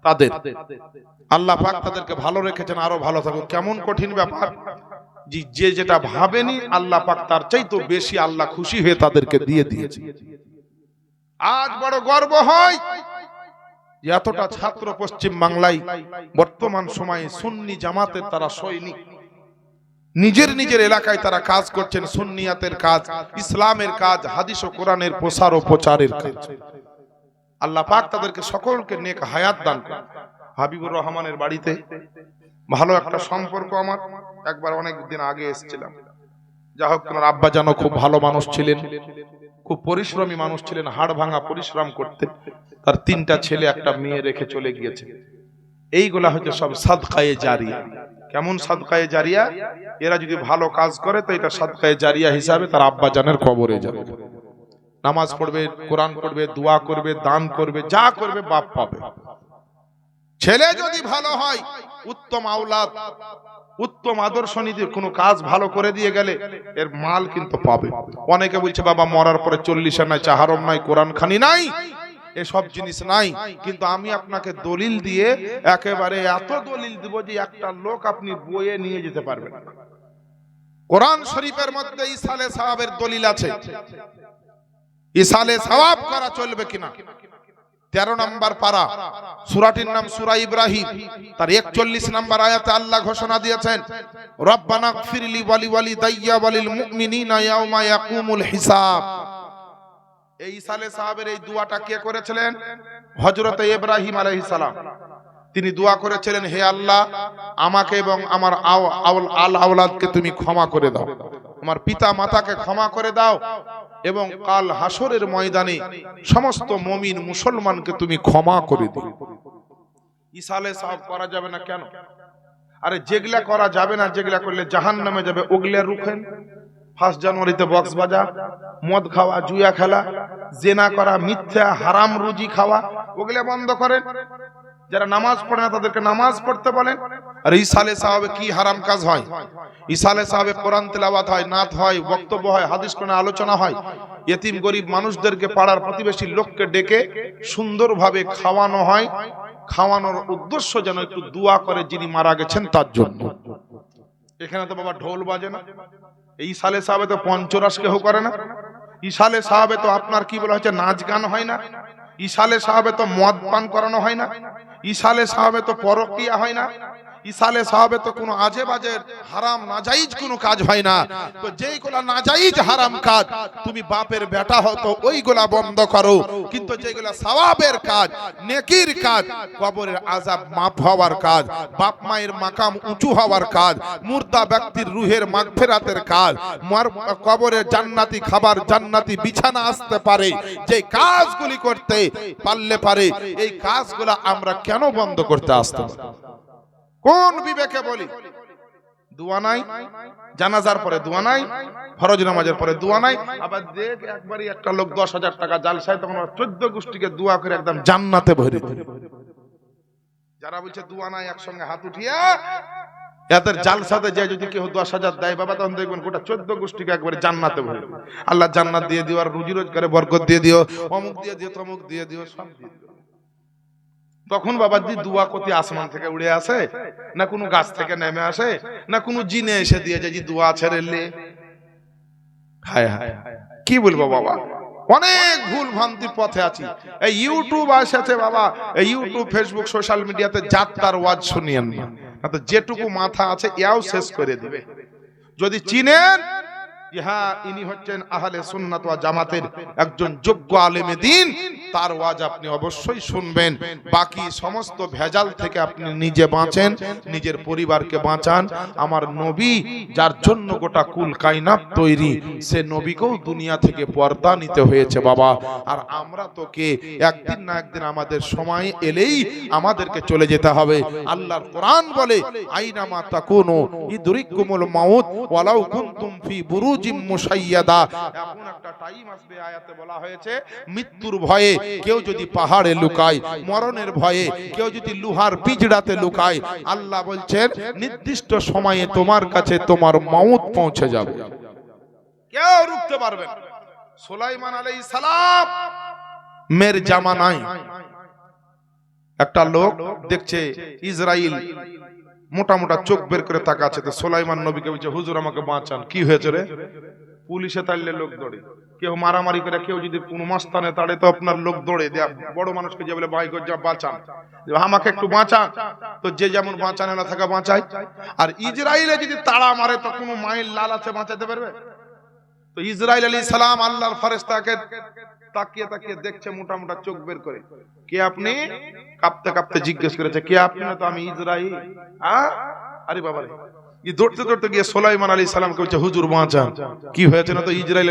A: তাদের, আল্লাহ পাক তাদেরকে ভালো রেখেছেন, আরো ভালো থাকুক। কেমন কঠিন ব্যাপার, যে যেটা ভাবেনি আল্লাহ পাক তার চাইতে বেশি আল্লাহ খুশি হয়ে তাদেরকে দিয়ে দিয়েছে। আজ বড় গর্ব হয় যে এতটা ছাত্র পশ্চিম বাংলায় বর্তমান সময়ে সুন্নি জামাতের তারা সৈনিক, নিজের নিজের এলাকায় তারা কাজ করছেন, সুন্নিয়াতের কাজ, ইসলামের কাজ, হাদিস ও কোরআনের প্রসার ও প্রচারের কাজ। আল্লাহ পাক তাদেরকে সকলকে নেক হায়াত দান করেন। হাবিবুর রহমানের বাড়িতে ভালো একটা সম্পর্ক আমার, একবার অনেক দিন আগে এসেছিলাম। যা হোক, তোমার আব্বা জানো খুব ভালো মানুষ ছিলেন, খুব পরিশ্রমী মানুষ ছিলেন, হাড় ভাঙা পরিশ্রম করতেন। তার 3টা ছেলে একটা মেয়ে রেখে চলে গিয়েছে। এইগুলা হচ্ছে সব সাদকায়ে জারিয়া। কেমন সাদকায়ে জারিয়া? এরা যদি ভালো কাজ করে তো এটা সাদকায়ে জারিয়া হিসাবে তার আব্বা জানের কবরে যাবে। নামাজ পড়বে, কোরআন পড়বে, দোয়া করবে, দান করবে, যা করবে বাপ পাবে। ছেলে যদি ভালো হয়, উত্তম আওলাদ, উত্তম আদর্শ নীতির কোন কাজ ভালো করে দিয়ে গেলে এর মাল কিন্তু পাবে। অনেকে বলছে বাবা মরার পরে 40 নাই, চাহারম নাই, কোরআন খানি নাই, এসব জিনিস নাই। কিন্তু আমি আপনাকে দলিল দিয়ে একেবারে এত দলিল দিব যে একটা লোক আপনি বয়ে নিয়ে যেতে পারবেন। কোরআন শরীফের মধ্যে ইসালে সাওয়াবের দলিল আছে। ইসালে সাওয়াব করা চলবে কিনা? 13 নম্বর পারা, সূরাটির নাম সূরা ইব্রাহিম, তার 41 নম্বর আয়াতে আল্লাহ ঘোষণা দিয়েছেন, রব্বানা গফিরলি ওয়ালি ওয়ালিদাইয়া ওয়ালিল মুমিনিনা ইয়াওমা ইয়াকুমুল হিসাব। এই ইসালে সাহাবের এই দোয়াটা কে করেছিলেন? হযরত ইব্রাহিম আলাইহিস সালাম। তিনি দোয়া করেছিলেন, হে আল্লাহ, আমাকে এবং আমার আওলাদকে তুমি ক্ষমা করে দাও, আমার পিতা মাতাকে ক্ষমা করে দাও, এবং কাল হাসরের ময়দানে সমস্ত মুমিন মুসলমানকে তুমি ক্ষমা করে দিও। ইসালে সাহাব করা যাবে না কেন? আরে যেগুলা করা যাবে না, যেগুলা করলে জাহান্নামে যাবে, ওগুলা রুখেন। 1 জানুয়ারিতে বক্স বাজা, মদ খাওয়া, জুয়া খেলা, জেনা করা, মিথ্যা হারাম রুজি খাওয়া, ওগুলা বন্ধ করেন। যারা নামাজ পড়ে না তাদেরকে নামাজ পড়তে বলেন। আর ইসালে সাহাবে কি হারাম কাজ হয়? ইসালে সাহাবে কোরআন তেলাওয়াত হয়, নাত হয়, বক্তব্য হয়, হাদিস কোরআন আলোচনা হয়, ইতিম গরিব মানুষদেরকে পাড়ার প্রতিবেশী লোককে ডেকে সুন্দরভাবে খাওয়ানো হয়। খাওয়ানোর উদ্দেশ্য যেন একটু দোয়া করে যিনি মারা গেছেন তার জন্য। এখানে তো বাবা ঢোল বাজে না। এই সালে সাহাবে তো পঞ্চরাস কেহ করে না। ইসালে সাহাবে তো আপনার কি বলা হচ্ছে নাচ গান হয় না। ইসালে সাহাবে তো মদ পান করানো হয় না। ইসালে সাহাবে তো পরকিয়া হয় না। ইসালে সাহাবে তো কোনো আজে বাজে হারাম নাজাইজ কোনো কাজ হয় না। তো যেইগুলা নাজাইজ হারাম কাজ তুমি বাপের বেটা হতো ওইগুলা বন্ধ করো, কিন্তু যেগুলা সওয়াবের কাজ, নেকির কাজ, কবরের আযাব মাফ হওয়ার কাজ, বাপ মায়ের মাকাম উঁচু হওয়ার কাজ, মুর্দা ব্যক্তির রুহের মাগফিরাতের কাজ, কবরে জান্নাতি খাবার, জান্নাতি বিছানা আসতে পারে, যে কাজগুলি করতে পারলে পারে, এই কাজগুলা আমরা কেন বন্ধ করতে আসতে পারি? কোন বিবেকে বলি? দোয়া নাই, জানাজার পরে দোয়া নাই, ফরজ নামাজের পরে দোয়া নাই। আবার দেখ একবারই একটা লোক 10,000 টাকা জালসায়, তখন 14 গোষ্ঠীকে দোয়া করে একদম জান্নাতে ভরে দিল। যারা বলছে দোয়া নাই একসঙ্গে হাত উঠিয়া এদের জালসাতে যায় যদি কেউ 10,000 দেয় বাবা, তখন দেখবেন গোটা 14 গোষ্ঠীকে একবারে জান্নাতে ভরে দিল। আল্লাহ জান্নাত দিয়ে দিও, আর রুজি রোজগারে বরকত দিয়ে দিও, অমুক দিয়ে দিও, তমুক দিয়ে দিও, সব দিয়ে দিও। তখন বাবাজি দোয়া করতে আসমান থেকে উড়ে আসে না, কোনো গাছ থেকে নেমে আসে না, কোনো জিনে এসে দিয়ে যায় যে দোয়া ছেড়ে। হায় হায়, কি বলবো বাবা, অনেক ভুল ভ্রান্তির পথে আছি। এই ইউটিউব এসেছে বাবা, এই ইউটিউব ফেসবুক সোশ্যাল মিডিয়াতে যাত্রার ওয়াজ শুনিয়েন না, তো যেটুকু মাথা আছে এও শেষ করে দিবে। যদি চিনেন হ্যাঁ ইনি হচ্ছেন আহলে সুন্নাত ওয়াল জামাতের একজন যোগ্য আলেমে দ্বীন, তার ওয়াজ আপনি অবশ্যই শুনবেন। বাকি সমস্ত ভেজাল থেকে আপনি নিজে বাঁচেন, নিজের পরিবারকে বাঁচান। আমার নবী যার জন্য গোটা কুল কায়নাত তৈরি, সে নবীকেও দুনিয়া থেকে পর্দা নিতে হয়েছে বাবা। আর আমরা তোকে একদিন না একদিন আমাদের সময় এলেই আমাদেরকে চলে যেতে হবে। আল্লাহর কোরআন বলে আইনামা তাকুনু ইদরিকুমুল মাউত ওয়ালাউ কুনতুম ফি বুরুজিম মুশাইয়াদা। এমন একটা টাইম আসবে, আয়াতে বলা হয়েছে, মৃত্যুর ভয়ে কেউ যদি পাহাড়ে লুকায়, মরণের ভয়ে কেউ যদি লোহার পিঁজড়াতে লুকায়, আল্লাহ বলছেন নির্দিষ্ট সময়ে তোমার কাছে তোমার মউত পৌঁছে যাবে, কেউ রুখতে পারবে না। সুলাইমান আলাইহিস সালাম মের জামানায় একটা লোক দেখছে ইসরাইল মোটা মোটা চোখ বের করে তাকাচ্ছে, তো সুলাইমান নবীকে বলছে হুজুর আমাকে বাঁচান। কি হয়েছে রে? পুলিশে তাড়লে লোক দৌড়ে, কেউ মারামারি করে, কেউ যদি কোনো মস্তানে তাড়ে তো আপনার লোক দৌড়ে দেয়া। বড় মানুষকে যে বলে ভাই গো যা বাঁচান, আমাকে একটু বাঁচান, তো যে যেমন বাঁচানো না থাকা বাঁচায়। আর ইসরাইলে যদি তাড়া মারে তো কোনো মায়ের লাল আছে বাঁচাতে পারবে? তো ইসরাইল আলাইহিস সালাম আল্লাহর ফেরেশতাকে তাকিয়ে তাকিয়ে দেখছে মোটা মোটা চোখ বের করে, কে আপনি? কাঁপতে কাঁপতে জিজ্ঞেস করেছে, কে আপনি? না তো আমি ইসরাইল। আরে বাবা রে, দৌড়তে দৌড়তে গিয়ে সুলাইমান আলাইহিস সালামকে বলছে হুজুর বাঁচান। কি হয়েছে? না তো ইসরাইল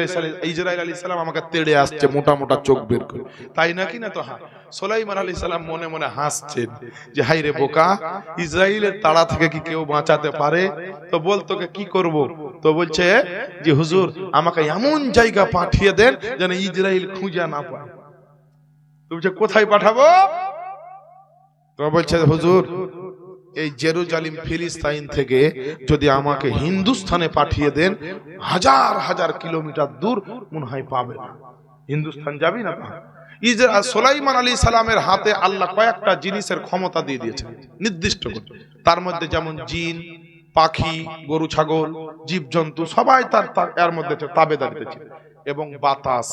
A: আলাইহিস সালাম আমাকে তেড়ে আসছে মোটা মোটা চোখ বের করে। তাই নাকি? না তো হ্যাঁ। সুলাইমান আলাইহিস সালাম মনে মনে হাসছেন যে হাই রে বোকা, ইসরাইলের তাড়া থেকে কি কেউ বাঁচাতে পারে? তো বল তোকে কি করব? তো বলছে যে হুজুর আমাকে এমন জায়গা পাঠিয়ে দেন যেন ইসরাইল খুঁজে না পায়। তো বলছে কোথায় পাঠাবো? তো বলছে হুজুর এই জেরুজালেম ফিলিস্তিন থেকে যদি আমাকে হিন্দুস্তানে পাঠিয়ে দেন, হাজার হাজার কিলোমিটার দূর মনে হয় পাবে না। হিন্দুস্তান যাবি না? সুলাইমান আলাইহিস সালামের হাতে আল্লাহ কয়েকটা জিনিসের ক্ষমতা দিয়ে দিয়েছেন নির্দিষ্ট করে। তার মধ্যে যেমন জিন, পাখি, গরু ছাগল, জীবজন্তু সবাই তার এর মধ্যে তাবেদারিতে ছিল, এবং বাতাস।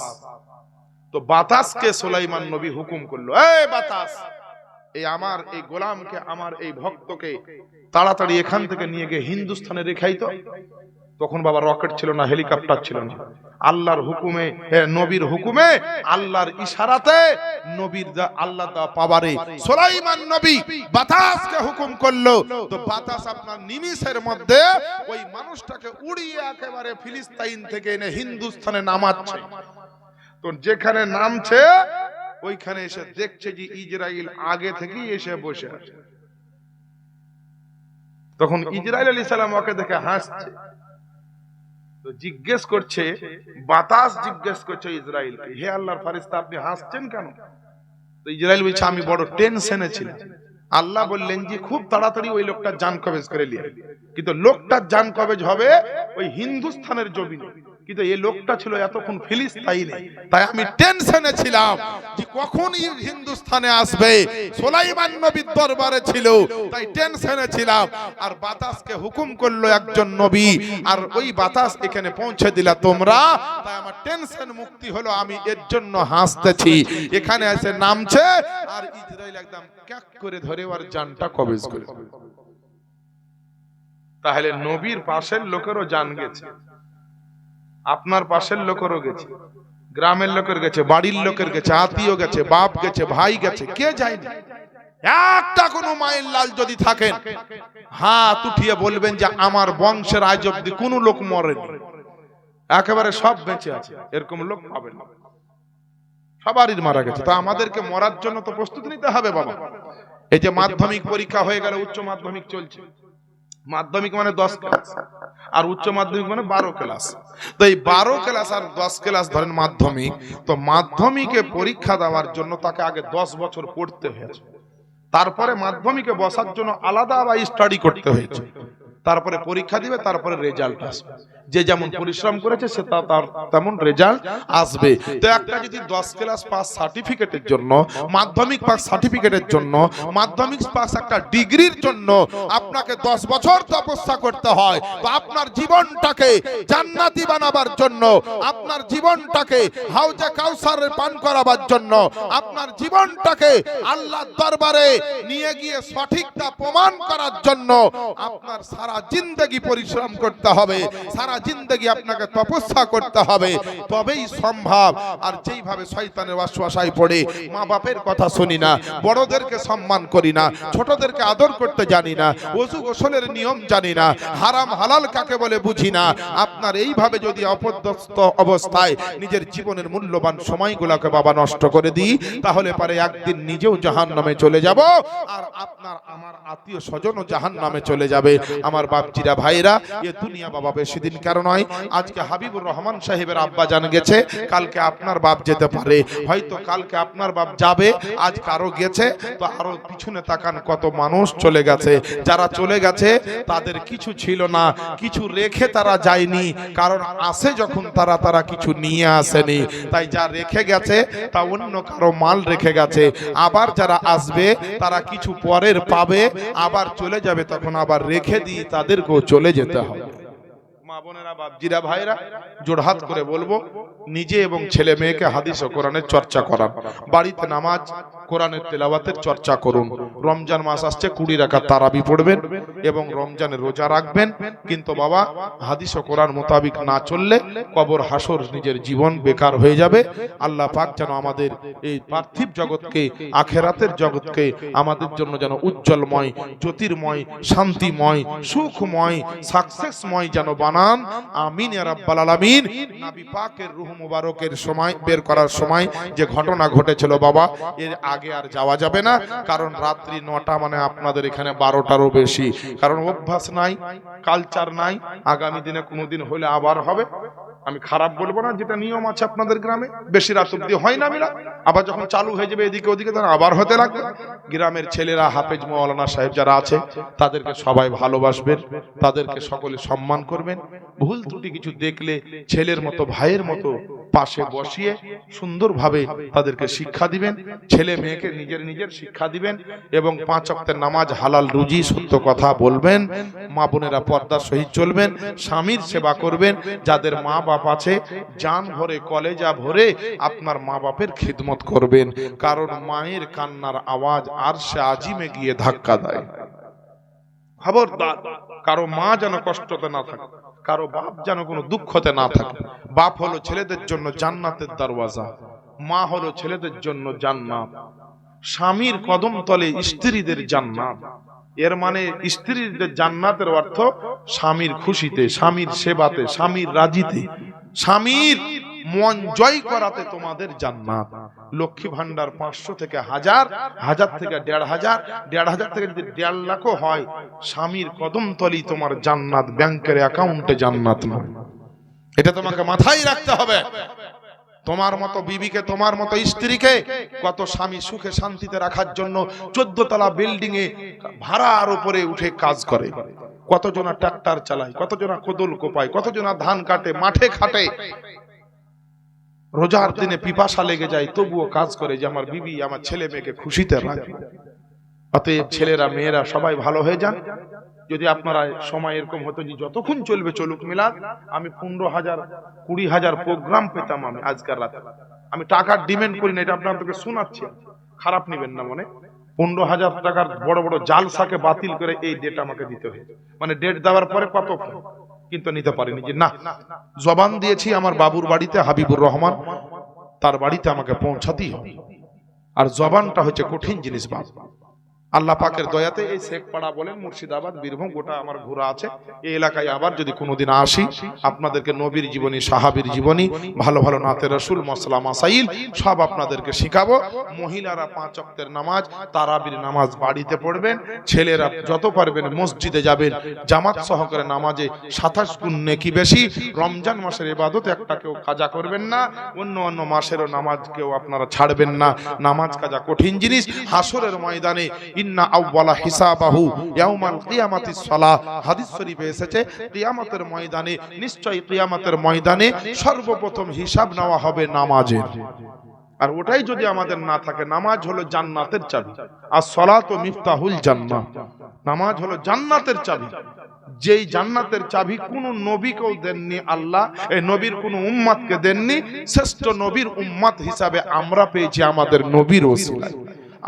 A: তো বাতাসকে সুলাইমান নবী হুকুম করলো, এই বাতাস এই আমার এই গোলামকে, আমার এই ভক্তকে তাড়াতাড়ি এখান থেকে নিয়ে গিয়ে হিন্দুস্তানে রেখাই তো। তখন বাবা রকেট ছিল না, হেলিকপ্টার ছিল না, আল্লাহর হুকুমে, নবীর হুকুমে, আল্লাহর ইশারাতে, নবীর আল্লাহ দা পাওয়ারে সুলাইমান নবী বাতাসকে হুকুম করলো। তো বাতাস আপনার নিমিষের মধ্যে ওই মানুষটাকে উড়িয়ে একেবারে ফিলিস্তিন থেকে এনে হিন্দুস্তানে নামাচ্ছে। তো যেখানে নামছে ওইখানে এসে দেখছে যে ইসরাইল আগে থেকেই এসে বসে আছে। তখন ইসরাইল আলাইহিস সালাম ওকে দেখে হাসছে, তো জিজ্ঞেস করছে, বাতাস জিজ্ঞেস করছে ইসরাইলকে, হে আল্লাহর ফেরেশতা আপনি হাসছেন কেন? তো ইসরাইল বলছে আমি বড় টেনশনে ছিলাম। আল্লাহ বললেন যে খুব তাড়াতাড়ি ওই লোকটার জান কবজ করে নিয়ে, কিন্তু লোকটার জান কবজ হবে ওই হিন্দুস্তানের জমিনে, কিন্তু এই লোকটা ছিল এতক্ষণ ফিলিস্তিনে। তাই আমি টেনশনে ছিলাম যে কখন হিন্দুস্তানে আসবে। সুলাইমান নবীর দরবারে ছিল, তাই টেনশনে ছিলাম। আর বাতাসকে হুকুম করলো একজন নবী, আর ওই বাতাস এখানে পৌঁছে দিলা তোমরা, তাই আমার টেনশন মুক্তি হলো। আমি এর জন্য হাসতেছি। এখানে এসে নামছে আর ইসরাইল একদম ক্যাক করে ধরে ওর জানটা কবজ করে। তাহলে নবীর পাশের লোকেরও জান গেছে, আপনার পাশের লোকেরও গেছে, গ্রামের লোকের গেছে, বাড়ির লোকের গেছে, আত্মীয় গেছে, বাপ গেছে, ভাই গেছে, কে যায়নি? একটা কোনো মায়ের লাল যদি থাকেন হাত উঠিয়ে বলবেন যে আমার বংশের আজ অব্দি কোনো লোক মরেনি, একেবারে সব বেঁচে আছে, এরকম লোক পাবেন না। সবারই মারা গেছে। তো আমাদেরকে মরার জন্য তো প্রস্তুতি নিতে হবে বাবা। এই যে মাধ্যমিক পরীক্ষা হয়ে গেল, উচ্চ মাধ্যমিক চলছে। মাধ্যমিক মানে 10 ক্লাস আর উচ্চ মাধ্যমিক মানে 12 ক্লাস। তো এই 12 ক্লাস আর 10 ক্লাস ধরেন মাধ্যমিক, তো মাধ্যমিকে পরীক্ষা দেওয়ার জন্য তাকে আগে 10 বছর পড়তে হয়েছে, তারপরে মাধ্যমিকে বসার জন্য আলাদা বা স্টাডি করতে হয়েছে, তারপরে পরীক্ষা দিবে, তারপরে রেজাল্ট আসবে। যে যেমন পরিশ্রম করেছে সে তার তেমন রেজাল্ট আসবে। তো একটা যদি 10 ক্লাস পাস সার্টিফিকেটের জন্য, মাধ্যমিক পাস সার্টিফিকেটের জন্য, মাধ্যমিক পাস একটা ডিগ্রির জন্য আপনাকে 10 বছর তপস্যা করতে হয়, তো আপনার জীবনটাকে জান্নাতি বানাবার জন্য, আপনার জীবনটাকে হাউজে কাউসারের পান করাবার জন্য, আপনার জীবনটাকে আল্লাহর দরবারে নিয়ে গিয়ে সঠিকটা প্রমাণ করার জন্য আপনার সারা জিন্দেগি পরিশ্রম করতে হবে, সারা জিন্দেগি আপনাকে তপস্যা করতে হবে, তবেই সম্ভব। আর যেইভাবে শয়তানের ওয়াসওয়াসায় পড়ে মা বাপের কথা শুনি না, বড়দেরকে সম্মান করি না, ছোটদেরকে আদর করতে জানি না, ওযু গোসলের নিয়ম জানি না, হারাম হালাল কাকে বলে বুঝি না, আপনার এইভাবে যদি অপদস্থ অবস্থায় নিজের জীবনের মূল্যবান সময়গুলোকে বাবা নষ্ট করে দিই, তাহলে পারে একদিন নিজেও জাহান্নামে চলে যাব, আর আপনার আমার আত্মীয় স্বজনও জাহান্নামে চলে যাবে। আমার বাপজিরা ভাইরা, এ দুনিয়া বাবা বেশি দিন কারণ নয়। আজকে হাবিবুর রহমান সাহেবের আব্বা জান গেছে, কালকে আপনার বাপ যেতে পারে, হয়তো কালকে আপনার বাপ যাবে, আজ কারো গেছে, তো আরো পিছনে তাকান কত মানুষ চলে গেছে। যারা চলে গেছে তাদের কিছু ছিল না, কিছু রেখে তারা যায়নি, কারণ আসে যখন তারা কিছু নিয়ে আসেনি। তাই যা রেখে গেছে তা অন্য কারো মাল রেখে গেছে। আবার যারা আসবে তারা কিছু পরের পাবে, আবার চলে যাবে, তখন আবার রেখে দিয়ে তাদেরকেও চলে যেতে হবে। মা বোনেরা, বাপজিরা ভাইরা, জোড়হাত করে বলবো, নিজে এবং ছেলে মেয়েকে হাদিস ও কোরআনের চর্চা করান, বাড়িতে নামাজ কোরআনের তেলাওয়াতের চর্চা করুন। রমজান মাস আসছে, 20 রাকাত তারাবি পড়বেন এবং রমজানের রোজা রাখবেন। কিন্তু বাবা, হাদিস ও কোরআন মোতাবিক না চললে কবর হাসর নিজের জীবন বেকার হয়ে যাবে। আল্লাহ পাক যেন আমাদের এই পার্থিব জগৎকে, আখেরাতের জগৎকে আমাদের জন্য যেন উজ্জ্বলময়, জ্যোতির্ময়, শান্তিময়, সুখময়, সাকসেসময় যেন বানান। আমিন ইয়া রাব্বাল আলামিন। নবী পাকের রূহ মুবারকের সময় বের করার সময় যে ঘটনা ঘটেছিল বাবা, এর আগে আর যাওয়া যাবে না, কারণ রাত্রি 9টা মানে আপনাদের এখানে 12টারও বেশি, কারণ অভ্যাস নাই, কালচার নাই। আগামী দিনে কোনোদিন হলে আবার হবে, আমি খারাপ বলবো না, যেটা নিয়ম আছে আপনাদের গ্রামে, বেশি রাত অব্দি হয় না মিলা, আবার যখন চালু হয়ে যাবে এদিকে ওদিকে তখন আবার হতে লাগবে। গ্রামের ছেলেরা, হাফেজ মাওলানা সাহেব যারা আছে, তাদেরকে সবাই ভালোবাসবেন, তাদেরকে সকলে সম্মান করবেন। ভুল ত্রুটি কিছু দেখলে ছেলের মতো, ভাইয়ের মতো পাশে বসিয়ে সুন্দরভাবে তাদেরকে শিক্ষা দিবেন, ছেলে মেয়েকে নিজের শিক্ষা দিবেন, এবং 5 ওয়াক্তের নামাজ, হালাল রুজি, সত্য কথা বলবেন। মা বোনেরা পর্দার সহিত চলবেন, স্বামীর সেবা করবেন। যাদের মা বাপ আছে, জান ভরে কলেজা ভরে আপনার মা বাপের খিদমত করবেন, কারণ মায়ের কান্নার আওয়াজ আরশে আজিমে গিয়ে ধাক্কা দেয়। খবরদার, কারো মা যেন কষ্টতে না থাকে, কারো বাপ যেন কোনো দুঃখতে না থাকে। বাপ হলো ছেলেদের জন্য জান্নাতের দরওয়াজা, মা হলো ছেলেদের জন্য জান্নাত। স্বামীর কদম তলে স্ত্রীদের জান্নাত, এর মানে স্ত্রীদের জান্নাতের অর্থ স্বামীর খুশিতে, স্বামীর সেবাতে, স্বামীর রাজিতে, স্বামীর মন জয় করাতে তোমাদের জান্নাত। লক্ষ্মী ভান্ডার 500 থেকে 1000, 1000 থেকে 1500, 1500 থেকে যদি 1.5 লাখও হয়, স্বামীর কদম তলেই তোমার জান্নাত, ব্যাংকের অ্যাকাউন্টে জান্নাত নয়। এটা তোমাকে মাথায় রাখতে হবে। তোমার মতো বিবিকে, তোমার মতো স্ত্রীকে কত স্বামী সুখে শান্তিতে রাখার জন্য 14 তলা বিল্ডিং এ ভাড়ার উপরে উঠে কাজ করে, কতজনা ট্রাক্টর চালায়, কতজনা কোদল কোপায়, কতজনা ধান কাটে, মাঠে খাটে, রোজার দিনে পিপাসা লেগে যায় তবুও কাজ করে যে আমার বিবি আমার ছেলে মেয়েকে খুশিতে রাখবে। অতএব ছেলেরা মেয়েরা সবাই ভালো হয়ে যান। যদি আপনারা সময় এরকম হতো যে যতক্ষণ চলবে চলুক মিলাদ, আমি 15,000 20,000 প্রোগ্রাম পেতাম। আমি আজকের রাতে আমি টাকার ডিমান্ড করি না, এটা আপনাদেরকে শোনাচ্ছি, খারাপ নেবেন না মনে। 15,000 টাকার বড় বড় জালসাকে বাতিল করে এই ডেট আমাকে দিতে হয়েছে, মানে ডেট দেওয়ার পরে কত, কিন্তু নিতে পারিনি। যে না, জবান দিয়েছি আমার বাবুর বাড়িতে হাবিবুর রহমান, তার বাড়িতে আমাকে পৌঁছাতেই হবে। আর জবানটা হচ্ছে কঠিন জিনিস। বাবা আল্লাহ পাকের দয়াতে এই শেখপাড়া বলেন, মুর্শিদাবাদ, বীরভূম, গোটা আমার ঘোরা আছে। এই এলাকায় আবার যদি কোনোদিন আসি, আপনাদেরকে নবীর জীবনী, সাহাবীর জীবনী, ভালো ভালো নাতে রাসূল, মসলা মাসাইল সব আপনাদেরকে শিখাবো। মহিলারা 5 ওয়াক্তের নামাজ, তারাবির নামাজ বাড়িতে পড়বেন। ছেলেরা যত পারবেন মসজিদে যাবেন, জামাত সহকারে নামাজে 27 গুণ নেকি বেশি। রমজান মাসের ইবাদত একটা কেউ কাজা করবেন না, অন্য অন্য মাসেরও নামাজ কেউ আপনারা ছাড়বেন না। নামাজ কাজা কঠিন জিনিস। হাসরের ময়দানে ইন্না আউওয়ালা হিসাবাহু ইয়াউমাল কিয়ামাতিস সালাহ, হাদিস শরীফে এসেছে, কিয়ামতের ময়দানে, নিশ্চয়ই কিয়ামতের ময়দানে সর্বপ্রথম হিসাব নেওয়া হবে নামাজের। আর ওটাই যদি আমাদের না থাকে, নামাজ হলো জান্নাতের চাবি। আর সালাতু মিফতাহুল জান্নাহ, নামাজ হলো জান্নাতের চাবি। যেই জান্নাতের চাবি কোন নবীকেও দেননি আল্লাহ, এই নবীর কোন উম্মতকে দেননি। শ্রেষ্ঠ নবীর উম্মত হিসাবে আমরা পেয়েছি আমাদের নবীর ওসিলায়।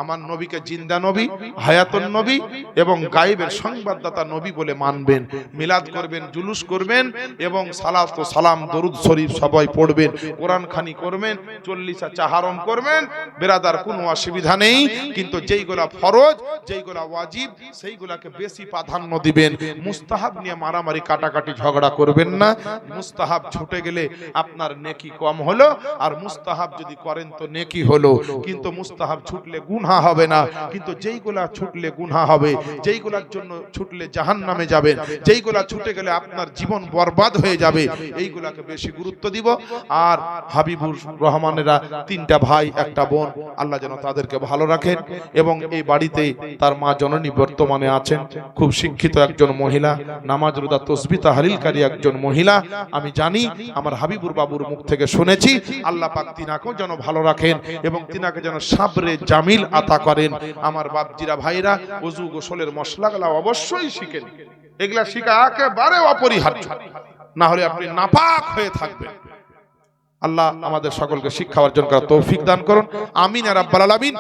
A: আমার নবীকে জিন্দা নবী, হায়াতুন নবী এবং গায়েবের সংবাদদাতা নবী বলে মানবেন। মিলাদ করবেন, জুলুস করবেন এবং সালাত ও সালাম দরুদ শরীফ সবাই পড়বেন, কোরআন খানি করবেন, 40 চাহারম করবেন। বেরাদার কোনো অসুবিধা নেই, কিন্তু যেইগুলা ফরজ, যেইগুলা ওয়াজিব, সেইগুলাকে বেশি প্রাধান্য দিবেন। মুস্তাহাব নিয়ে মারামারি কাটাকাটি ঝগড়া করবেন না। মুস্তাহাব ছুটে গেলে আপনার নেকি কম হলো, আর মুস্তাহাব যদি করেন তো নেকি হলো। কিন্তু মুস্তাহাব ছুটলে গুনাহ হবে না, কিন্তু যেইগুলা ছুটলে গুনাহ হবে, যেইগুলার জন্য ছুটলে জাহান্নামে যাবেন, যেইগুলা ছুটে গেলে আপনার জীবন বরবাদ হয়ে যাবে, এইগুলাকে বেশি গুরুত্ব দিব। আর হাবিবুর রহমানেরা 3টা ভাই 1টা বোন, আল্লাহ যেন তাদেরকে ভালো রাখেন। এবং এই বাড়িতে তার মা জননী বর্তমানে আছেন, খুব শিক্ষিত একজন মহিলা, নামাজ রোজা তসবিহ তাহলিলকারী একজন মহিলা। আমি জানি, আমার হাবিবুর বাবুর মুখ থেকে শুনেছি, আল্লাহ পাক তিনাকেও যেন ভালো রাখেন এবং তিনাকে যেন সাবরে জামিল আতা করেন। আমার বাপজিরা ভাইরা, ওযু গোসলের মশলাগুলো অবশ্যই শিখেন। এগুলা শিখা একেবারে অপরিহার্য, না হলে আপনি নাপাক হয়ে থাকবেন। আল্লাহ আমাদের সকলকে শিক্ষা অর্জন করার তৌফিক দান করুন। আমিন ইয়া রাব্বাল আলামিন।